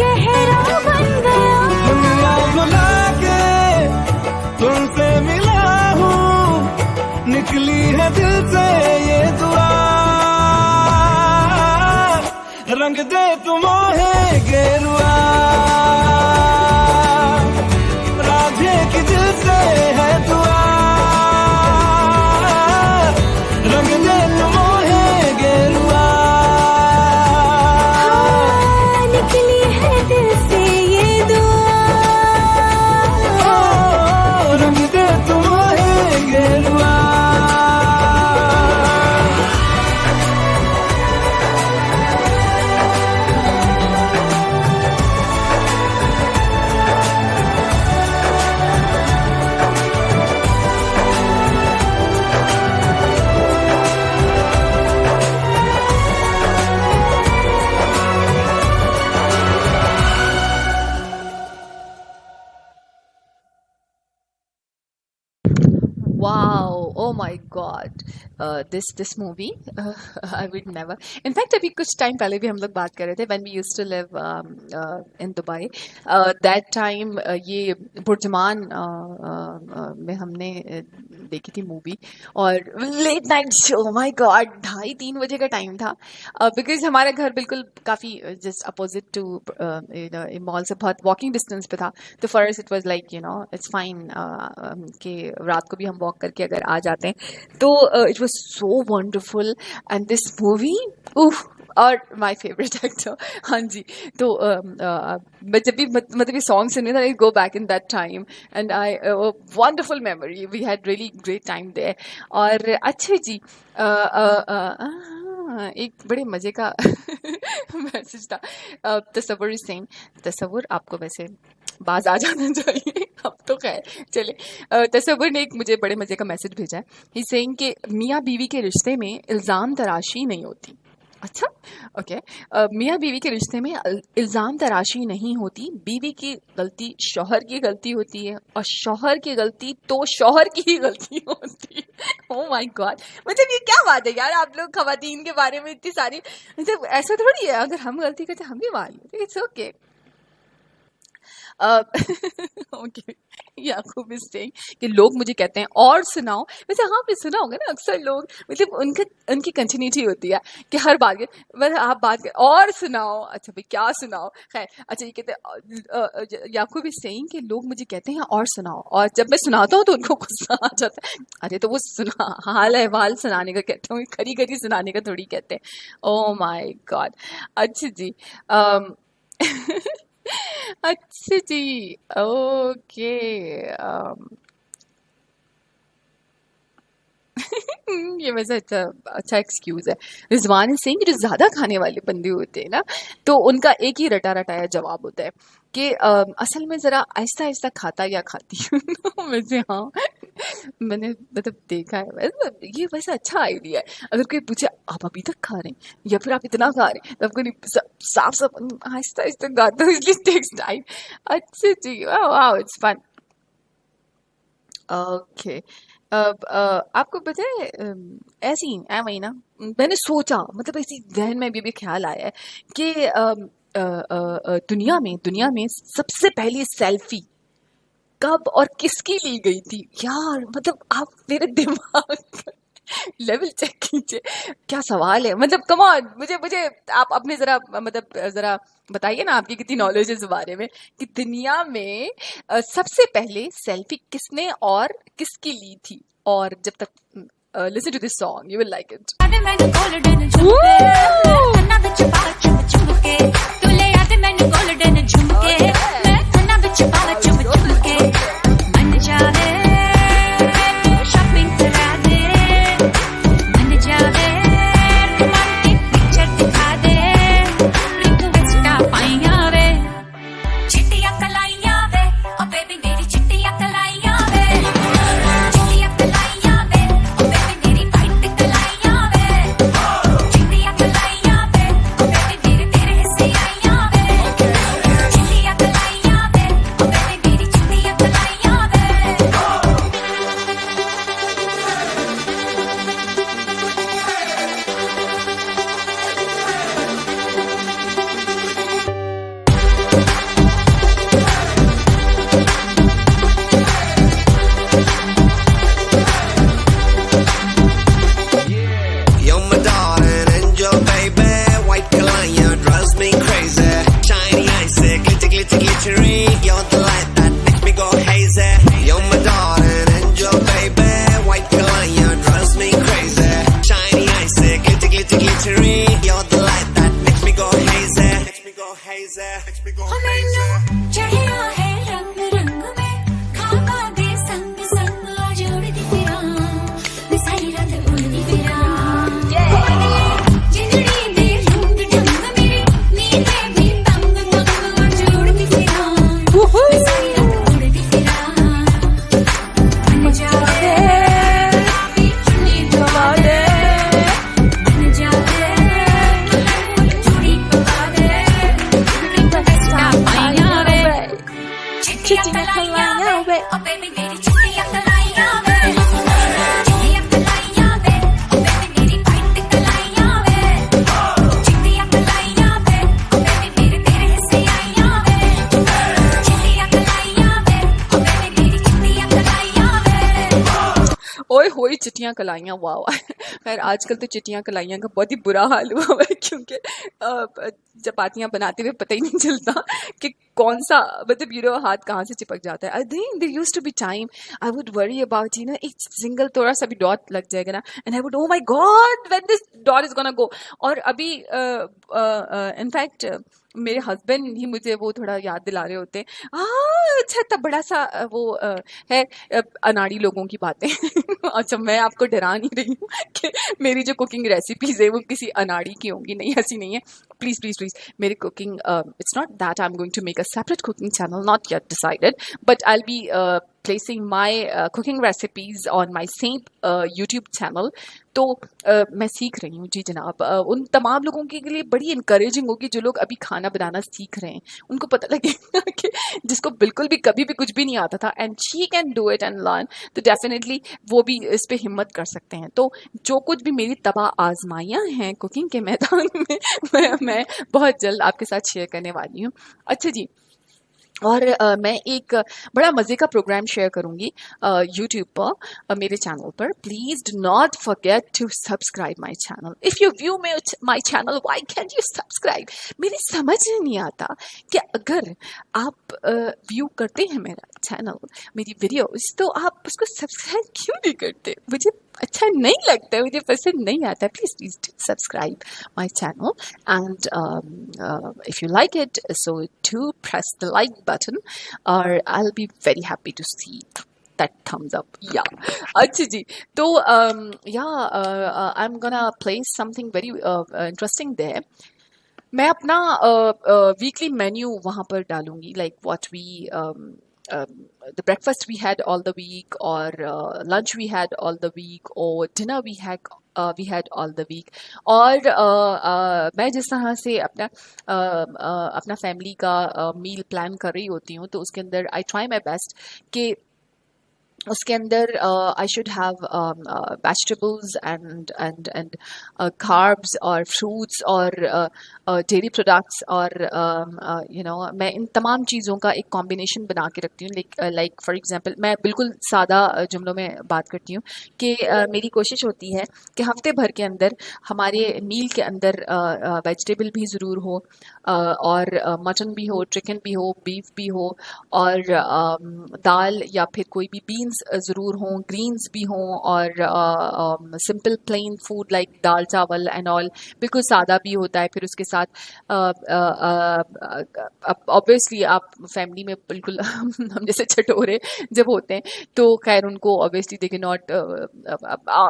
गहरा बन गया। दुनिया बुला के तुमसे मिला हूँ, निकली है दिल से ये दुआ, रंग दे तुम है गेरुआ। राधे की दिल से है दुआ, रंग दे तुम है गेरुआ। निकली है दिल से ये दुआ, रंग दे तुम है गेरुआ। Wow, oh my God, this movie, I would never. In fact, अभी कुछ टाइम पहले भी हम लोग बात कर रहे थे when we used to live in Dubai. That time ये बुर्जमान में हमने देखी थी मूवी, और late night show, my god, 2:30-3 बजे का टाइम था, बिकॉज हमारा घर बिल्कुल काफ़ी जस्ट अपोजिट टू मॉल से बहुत वॉकिंग डिस्टेंस पे था. तो for us it was like it's fine कि रात को भी हम वॉक करके अगर आ जाते हैं. तो it was so wonderful, and this movie, और माय फेवरेट एक्टर. हाँ जी. तो मैं जब भी मतलब ये सॉन्ग सुने था, I go back in that time, and I wonderful memory. We had really great time there. और अच्छा जी, एक बड़े मजे का मैसेज था. तसव्वुर सेइंग, तसव्वुर आपको वैसे बाज आ जाना चाहिए अब तो. खैर चले, तसव्वुर ने एक मुझे बड़े मजे का मैसेज भेजा है. ही सेइंग कि मियाँ बीवी के रिश्ते में इल्ज़ाम तराशी नहीं होती. अच्छा, ओके. मियाँ बीवी के रिश्ते में इल्ज़ाम तराशी नहीं होती. बीवी की गलती शौहर की गलती होती है, और शौहर की गलती तो शौहर की ही गलती होती है. ओह माय गॉड, मतलब ये क्या बात है यार, आप लोग खवातीन के बारे में इतनी सारी, मतलब ऐसा थोड़ी है, अगर हम गलती करते हम भी मान लेते. It's okay. Okay. Yakub is saying कि लोग मुझे कहते हैं और सुनाओ. वैसे हाँ, भी सुना होगा ना अक्सर लोग, मतलब उनकी कंटिन्यूटी होती है कि हर बात के मतलब आप बात और सुनाओ. अच्छा भाई क्या सुनाओ. खैर, अच्छा, ये कहते हैं याकूब इज सेइंग कि लोग मुझे कहते हैं और सुनाओ, और जब मैं सुनाता हूँ तो उनको गुस्सा आ जाता है. अरे तो वो हाल अहवाल सुनाने का कहते हैं, खरी खरी सुनाने का थोड़ी कहते हैं. Oh my God. अच्छा जी. अच्छा जी, ओके. ये वैसे अच्छा एक्सक्यूज है. रिजवान सिंह, जो ज़्यादा खाने वाले बंदे होते हैं ना, तो उनका एक ही रटा रटाया जवाब होता है कि असल में ज़रा आहिस्ता आहिस्ता खाता या खाती हूँ. वैसे हाँ, मैंने मतलब देखा है. वैसे ये वैसे अच्छा आइडिया है. अगर कोई पूछे आप अभी तक खा रहे हैं या फिर आप इतना खा रहे हैं, तो आपको साफ साफ आहिस्ता आहिस्ता गाता हूँ, इसलिए टेक्स टाइम. अच्छा जी, वाह, इट्स फन. ओके. अब आपको पता है, ऐसी वही ना, मैंने सोचा, मतलब ऐसी जहन में भी ख्याल आया है कि दुनिया में सबसे पहली सेल्फी कब और किसकी ली गई थी. यार मतलब आप मेरे दिमाग लेवल चेक कीजिए, क्या सवाल है. मतलब कम ऑन, मुझे आप अपने जरा बताइए ना, आपकी कितनी नॉलेज है इस बारे में कि दुनिया में सबसे पहले सेल्फी किसने और किसकी ली थी. और जब तक listen to this song, you will like it. ओए होए चिट्टियां कलाइयां, वाह। खैर आजकल तो चिट्टियां कलाइयां का बहुत ही बुरा हाल हुआ हुआ है, क्योंकि चपातियां बनाते हुए पता ही नहीं चलता कि कौन सा मतलब हाथ कहाँ से चिपक जाता है। I think there used to be time I would worry about एक सिंगल थोड़ा सा भी डॉट लग जाएगा ना, and I would oh my god when this dot is gonna go. और अभी इनफैक्ट मेरे हस्बैंड ही मुझे वो थोड़ा याद दिला रहे होते हैं, अच्छा इतना बड़ा सा है अनाड़ी लोगों की बातें। अच्छा मैं आपको डरा नहीं रही हूँ कि मेरी जो कुकिंग रेसिपीज है वो किसी अनाड़ी की होंगी, नहीं ऐसी नहीं है। प्लीज प्लीज प्लीज मेरी cooking, it's not that I am going to make a separate cooking channel, not yet decided, but I will be placing my cooking recipes on my same YouTube channel। तो मैं सीख रही हूँ जी जनाब। उन तमाम लोगों के लिए बड़ी इनकरेजिंग होगी जो लोग अभी खाना बनाना सीख रहे हैं, उनको पता लगेगा कि जिसको बिल्कुल भी कभी भी कुछ भी नहीं आता था and she can do it and learn, तो डेफिनेटली वो भी इस पे हिम्मत कर सकते हैं। तो जो कुछ भी मेरी तबाह आजमाइयाँ हैं कुकिंग के मैदान में मैं बहुत जल्द आपके साथ शेयर करने वाली हूँ। अच्छा जी, और मैं एक बड़ा मज़े का प्रोग्राम शेयर करूंगी यूट्यूब पर, मेरे चैनल पर। Please do not forget to subscribe my channel. If you view my channel why can't you subscribe? मेरी समझ नहीं आता कि अगर आप व्यू करते हैं मेरा चैनल, मेरी वीडियोस, तो आप उसको सब्सक्राइब क्यों नहीं करते? मुझे अच्छा नहीं लगता है, मुझे पसंद नहीं आता। Please please subscribe my channel, and if you like it so to press the like button, or I'll be very happy to see that thumbs up. Yeah. अच्छा जी, तो I'm gonna place something very interesting there. मैं अपना weekly menu वहाँ पर डालूंगी, like what we the breakfast we had all the week, or lunch we had all the week, or dinner we had all the week। और मैं जिस तरह से अपना फैमिली का मील प्लान कर रही होती हूँ, तो उसके अंदर आई ट्राई माई बेस्ट कि उसके अंदर I should have vegetables and carbs और फ्रूट्स और डेयरी प्रोडक्ट्स, और मैं इन तमाम चीज़ों का एक कॉम्बिनेशन बना के रखती हूँ। लाइक फॉर एग्जांपल, मैं बिल्कुल सादा जुमलों में बात करती हूँ कि मेरी कोशिश होती है कि हफ्ते भर के अंदर हमारे मील के अंदर वेजिटेबल भी ज़रूर हो, और मटन भी हो, चिकन भी हो, बीफ भी हो, और दाल या फिर कोई भी बीन्स ज़रूर हों, ग्रीन्स भी हों, और सिंपल प्लेन फूड लाइक दाल चावल एंड ऑल, बिल्कुल सादा भी होता है। फिर उसके साथ ऑब्वियसली आप फैमिली में बिल्कुल हम जैसे चटोरे जब होते हैं, तो खैर उनको obviously they can not,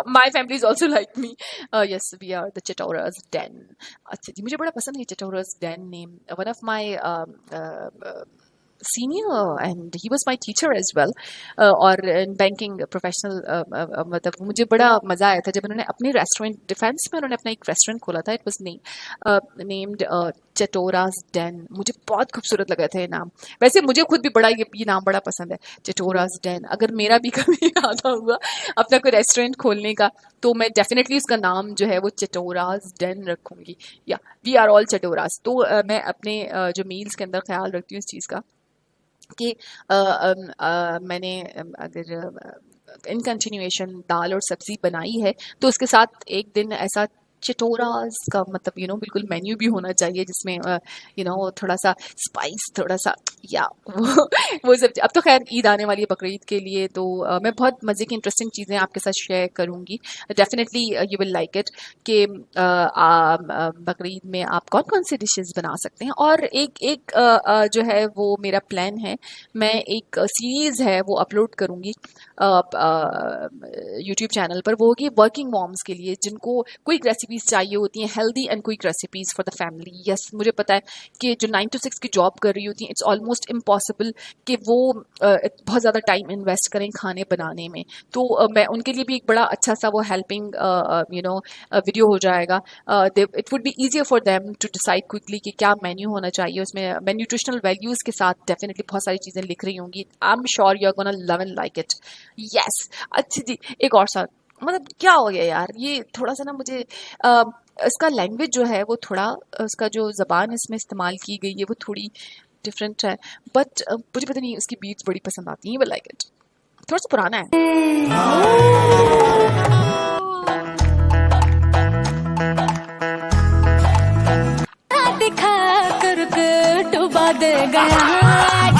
my family is also like me, yes we are the Chatoras Den. अच्छा जी, मुझे बड़ा पसंद है Chatoras Den name. One of my senior and he was my teacher as well, और बैंकिंग प्रोफेशनल, मतलब मुझे बड़ा मज़ा आया था जब उन्होंने अपने रेस्टोरेंट डिफेंस में उन्होंने अपना एक रेस्टोरेंट खोला था। It was named Chatoras Den. मुझे बहुत खूबसूरत लगा था ये नाम। वैसे मुझे खुद भी बड़ा ये नाम बड़ा पसंद है, चटोरास डेन। अगर मेरा भी कभी इरादा हुआ अपना कोई रेस्टोरेंट खोलने का, तो मैं डेफिनेटली उसका नाम जो है वो चटोरास डेन रखूँगी। या वी आर ऑल चटोरास। तो मैं अपने जो मील्स के अंदर ख्याल रखती हूँ इस चीज़ का कि मैंने अगर इन कंटिन्यूएशन दाल और सब्जी बनाई है, तो उसके साथ एक दिन ऐसा चटोरास का मतलब बिल्कुल मेन्यू भी होना चाहिए जिसमें थोड़ा सा स्पाइस, थोड़ा सा या वो सब। अब तो खैर ईद आने वाली है बकरीद के लिए, तो मैं बहुत मज़े की इंटरेस्टिंग चीज़ें आपके साथ शेयर करूँगी। Definitely you will like it कि बकरीद में आप कौन कौन सी डिशेस बना सकते हैं। और एक जो है वो मेरा प्लान है, मैं एक सीरीज़ है वो अपलोड करूँगी यूट्यूब चैनल पर। वो होगी वर्किंग मॉम्स के लिए जिनको क्विक रेसिपीज चाहिए होती हैं, healthy and quick recipes for the family. Yes, मुझे पता है कि जो 9 to 6 की जॉब कर रही होती हैं, इट्स ऑलमोस्ट इम्पॉसिबल कि वो बहुत ज़्यादा टाइम इन्वेस्ट करें खाने बनाने में। तो मैं उनके लिए भी एक बड़ा अच्छा सा वो हेल्पिंग वीडियो हो जाएगा। It would be easier for them to decide quickly कि क्या मेन्यू होना चाहिए। उसमें मैं न्यूट्रिशनल वैल्यूज़ के साथ डेफिनेटली बहुत सारी चीज़ें लिख रही होंगी। I am sure you are gonna love and like it. Yes, अच्छा जी, एक और साथ मतलब क्या हो गया यार, ये थोड़ा सा ना मुझे इसका लैंग्वेज जो है वो थोड़ा, उसका जो ज़बान इसमें इस्तेमाल की गई है वो थोड़ी डिफरेंट है, बट मुझे पता नहीं उसकी बीट्स बड़ी पसंद आती हैं, लाइक इट। थोड़ा सा पुराना है। दिखा कर डुबा दे गया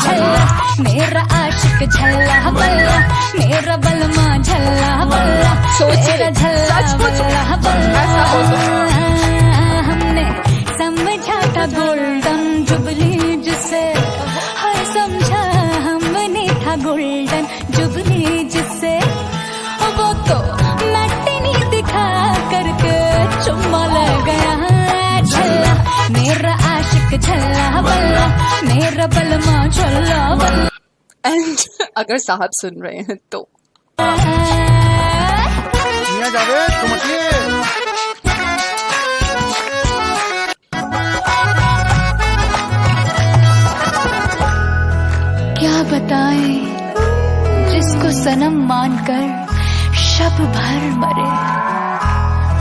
छल्ला मेरा आशिक झल्ला बल्ला मेरा बलमा झल्ला बल्ला मेरा झल्ला बल्ला हमने समझा था गोल्डन जुबली जिसे हर समझा हमने था गोल्डन जुबली जिसे वो तो मैटिनी दिखा करके चुम्मा ले गया झल्ला मेरा आशिक झल्ला बल्ला मेरा बलमा झल्ला बल्ला। एंड अगर साहब सुन रहे हैं तो मियां जावेद तुम मचिए। क्या बताएं जिसको सनम मानकर शब भर मरे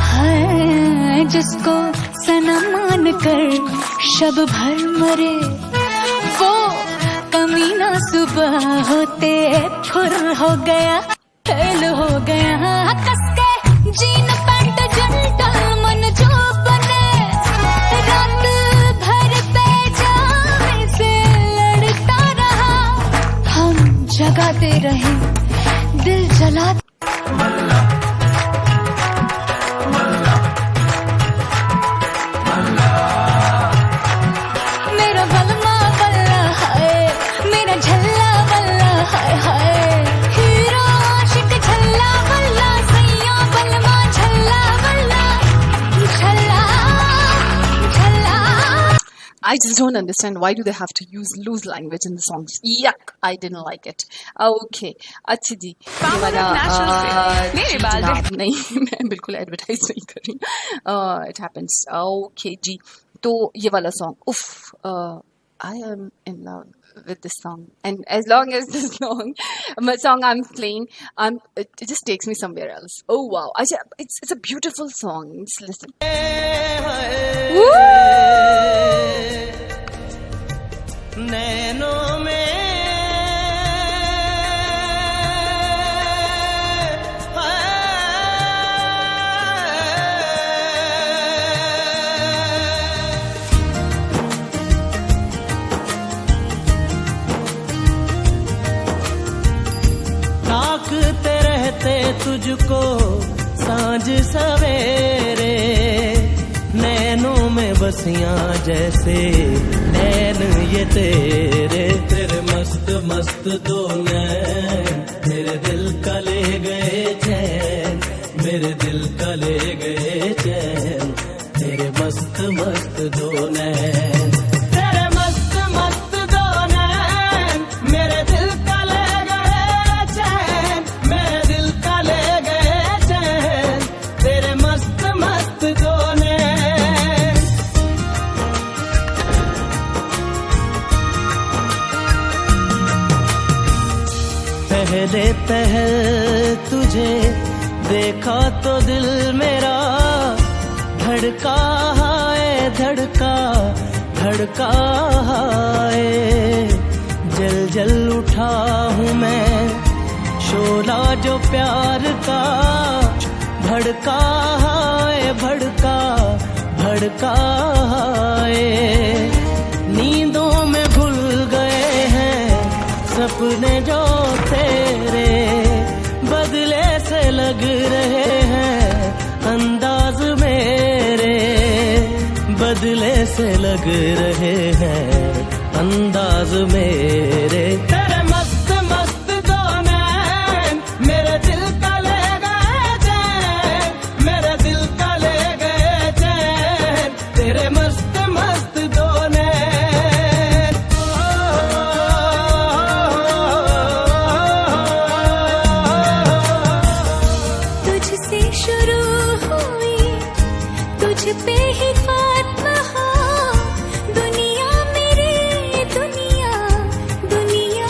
हाय जिसको सनम मानकर शब भर मरे वो कमीना सुबह होते फुर हो गया फेल हो गया कस के जीन पैंट जंटल मन जो बने रात भर बेजान से लड़ता रहा हम जगाते रहे दिल जला मेरा बलमा बल्ला हाय मेरा झल्ला बल्ला हाय हाय हीरा आशिक झल्ला बल्ला सैया बलमा झल्ला बल्ला झल्ला झल्ला। I just don't understand why do they have to use loose language in the songs. Yuck, I didn't like it. Okay, अच्छा जी ये वाला जनाब नहीं मैं बिल्कुल एडवर्टाइज नहीं कर रही। It happens. Okay जी तो ये वाला सॉन्ग उफ I am in love with this song and as long as this song I'm playing it just takes me somewhere else. Oh wow, it's a beautiful song. Just listen. Woo! नैनों में ताकते रहते तुझको सांझ सवेरे नैनों में बसियां जैसे नैन ये तेरे तेरे मस्त मस्त दो नैन मेरे दिल का ले गए चैन मेरे दिल का ले गए चैन तेरे मस्त मस्त दो नैन तेरे मस्त मस्त दो नैन मेरे दिल का ले गए चैन मेरे दिल का ले गए चैन तेरे मस्त मस्त दो नैन। पहले पहल तुझे देखा तो दिल मेरा धड़का है धड़का धड़का है जल जल उठा हूँ मैं शोला जो प्यार का भड़का है भड़का भड़का है नींदों में भूल गए हैं सपने जो तेरे बदले से लग रहे हैं अंदाज मेरे बदले से लग रहे हैं अंदाज मेरे तेरे मस्त मस्त दो नैन मेरे दिल का ले गए चैन मेरे दिल का ले गए चैन तेरे मस्त मस्त दो नैन। तुझसे शुरू हुई तुझ पे ही फातमा हो दुनिया मेरे दुनिया दुनिया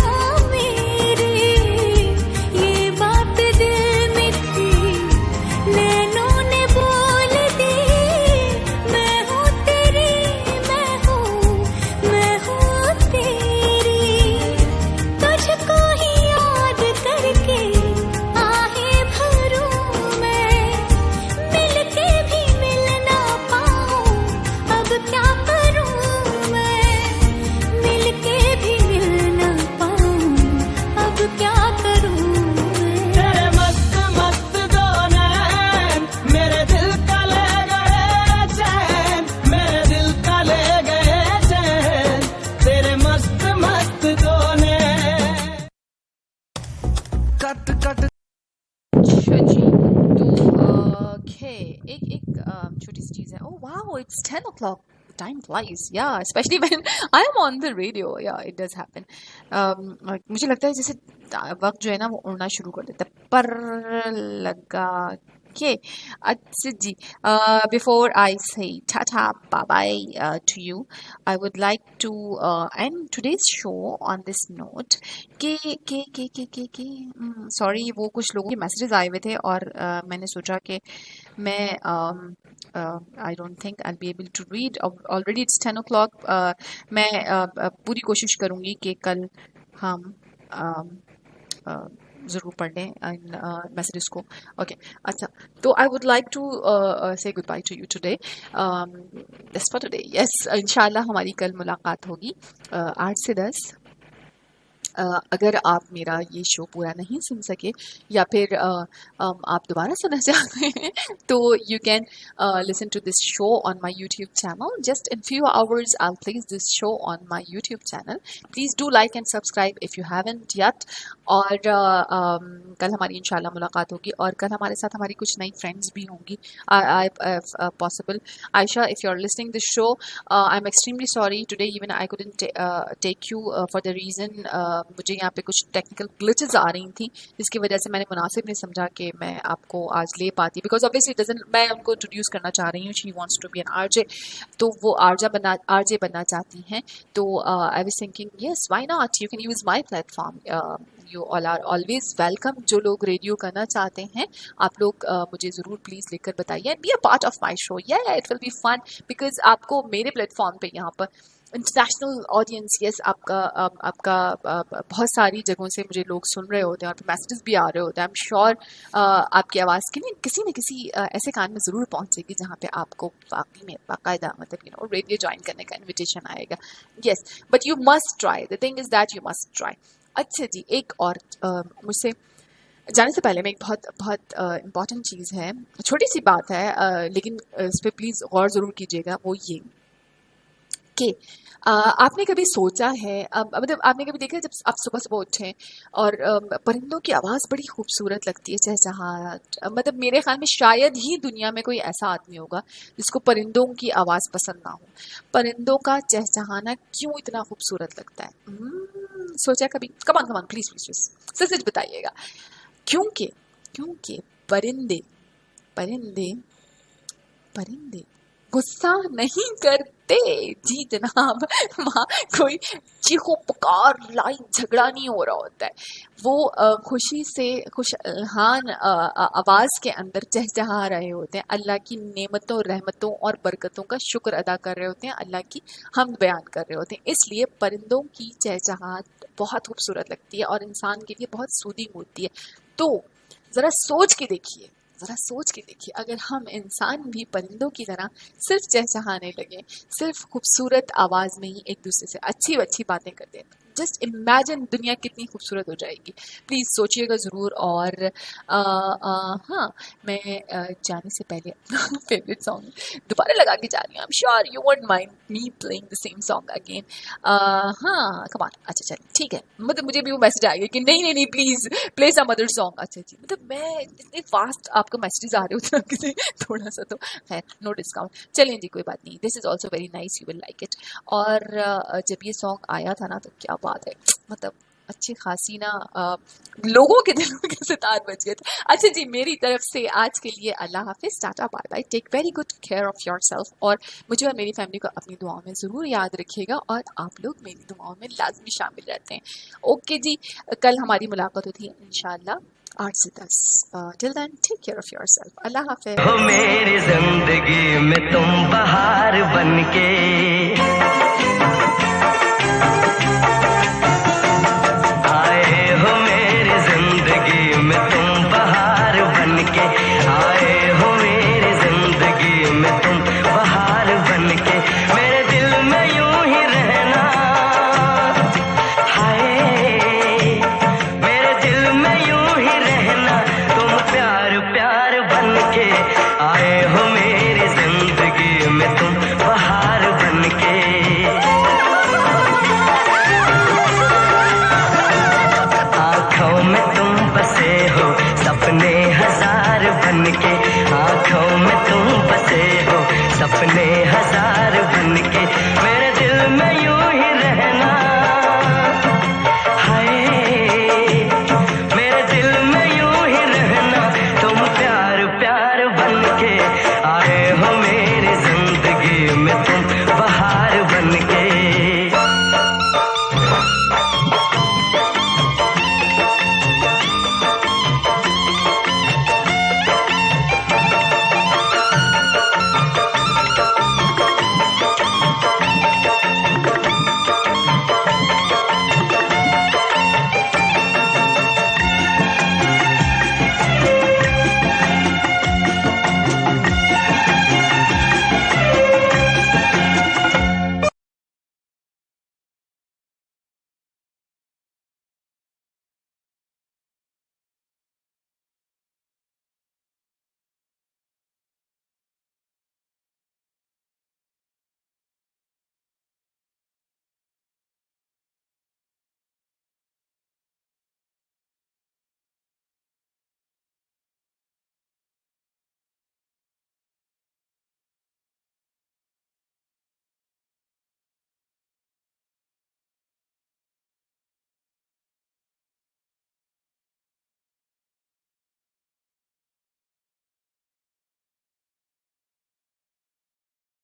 कट अच्छा जी, तो एक छोटी सी चीज़ है। Oh wow, it's 10 o'clock. Time flies, yeah, especially when I am on the radio. Yeah, it does happen. मुझे लगता है जैसे वक्त जो है ना वो उड़ना शुरू कर देता है, पर लगा के। अच्छा जी, before I say tata bye bye to you, I would like to end today's show on this note के सॉरी, वो कुछ लोगों के मैसेजेस आए हुए थे और मैंने सोचा कि मैं I don't think I be able to read, already it's 10 o'clock. मैं पूरी कोशिश करूँगी कि कल हम ज़रूर पढ़ लें इन मैसेजेस को. ओके, अच्छा, तो आई वुड लाइक टू से good by two you today. That's for today. Yes, इंशाल्लाह हमारी कल मुलाकात होगी 8 से 10. अगर आप मेरा ये शो पूरा नहीं सुन सके या फिर आप दोबारा सुनना चाहते हैं तो you can listen to this show on my YouTube channel. Just in few hours I will place this show on my YouTube channel. Please do like and subscribe if you haven't yet. और कल हमारी इंशाल्लाह मुलाकात होगी और कल हमारे साथ हमारी कुछ नई फ्रेंड्स भी होंगी. Possible Ayesha, if you are listening this show, I am extremely sorry today even I couldn't take you for the reason मुझे यहाँ पे कुछ टेक्निकल ग्लिचेस आ रही थी जिसकी वजह से मैंने मुनासिब नहीं समझा कि मैं आपको आज ले पाती. बिकॉज ऑब्वियसली डजंट, मैं उनको इंट्रोड्यूस करना चाह रही हूँ. She wants to be an RJ, तो वो आरजे बनना चाहती हैं. तो I was thinking yes, why not, you can use my platform. You all are always welcome. जो लोग रेडियो करना चाहते हैं आप लोग मुझे ज़रूर प्लीज़ लिखकर बताइए. Be a part of my show. Yeah it will be fun because आपको मेरे प्लेटफॉर्म पे यहाँ पर इंटरनेशनल ऑडियंस, यस, आपका बहुत सारी जगहों से मुझे लोग सुन रहे होते हैं और मैसेजेस भी आ रहे होते हैं. आई एम श्योर आपकी आवाज़ किसी न किसी ऐसे कान में ज़रूर पहुंचेगी जहां पे आपको वाकई में बाकायदा मतलब रेडियो ज्वाइन करने का इन्विटेशन आएगा. Yes, but you must try. The thing is that you must try. अच्छा जी, एक और मुझसे जाने से पहले मैं एक बहुत इम्पॉर्टेंट चीज़ है, छोटी सी बात है लेकिन इस पर प्लीज़ गौर ज़रूर कीजिएगा. वो ये कि आपने कभी सोचा है, मतलब आपने कभी देखा है जब आप सुबह सुबह उठें और परिंदों की आवाज़ बड़ी खूबसूरत लगती है, चहचहाहट. मतलब मेरे ख्याल में शायद ही दुनिया में कोई ऐसा आदमी होगा जिसको परिंदों की आवाज़ पसंद ना हो. परिंदों का चहचहाना क्यों इतना खूबसूरत लगता है? सोचा कभी? कमान प्लीज़ सच बताइएगा. क्योंकि परिंदे गुस्सा नहीं करते जी जनाब. वहाँ कोई चीखो पुकार लड़ाई झगड़ा नहीं हो रहा होता है. वो खुशी से खुशहान आवाज़ के अंदर चहचहा रहे होते हैं. अल्लाह की नेमतों, रहमतों और बरकतों का शुक्र अदा कर रहे होते हैं. अल्लाह की हमद बयान कर रहे होते हैं. इसलिए परिंदों की चहचहाहट बहुत खूबसूरत लगती है और इंसान के लिए बहुत सूदिंग होती है. तो ज़रा सोच के देखिए, अगर हम इंसान भी परिंदों की तरह सिर्फ चहचहाने लगे, सिर्फ खूबसूरत आवाज़ में ही एक दूसरे से अच्छी बातें करते हैं, जस्ट इमेजिन दुनिया कितनी खूबसूरत हो जाएगी. प्लीज़ सोचिएगा ज़रूर. और हाँ, मैं जाने से पहले फेवरेट सॉन्ग दोबारा लगा के जा रही हूँ. I am sure you won't mind me playing the same song again. हाँ, कम ऑन. अच्छा चलिए, ठीक है. मतलब मुझे भी वो मैसेज आ गया कि नहीं please play some other song. अच्छा जी, मतलब मैं इतने फास्ट आपको मैसेजेस आ रहे होते हैं किसी थोड़ा सा, तो खैर नो डिस्काउंट. चलें जी, कोई बात नहीं. This is also very nice, you will like it. और जब ये सॉन्ग आया था ना तो क्या बात है, मतलब अच्छी खासी ना लोगों के दिलों के सितार बज गए थे. अच्छा जी, मेरी तरफ से आज के लिए अल्लाह हाफिज़, tata bye bye. Take very good care of yourself और मुझे और मेरी फैमिली को अपनी दुआओं में ज़रूर याद रखिएगा और आप लोग मेरी दुआओं में लाजमी शामिल रहते हैं. ओके जी, कल हमारी मुलाकात होती है इंशाल्लाह 8 से 10. Till then take care of yourself. अल्लाह हाफिज़. हो मेरी जिंदगी में तुम बहार बनके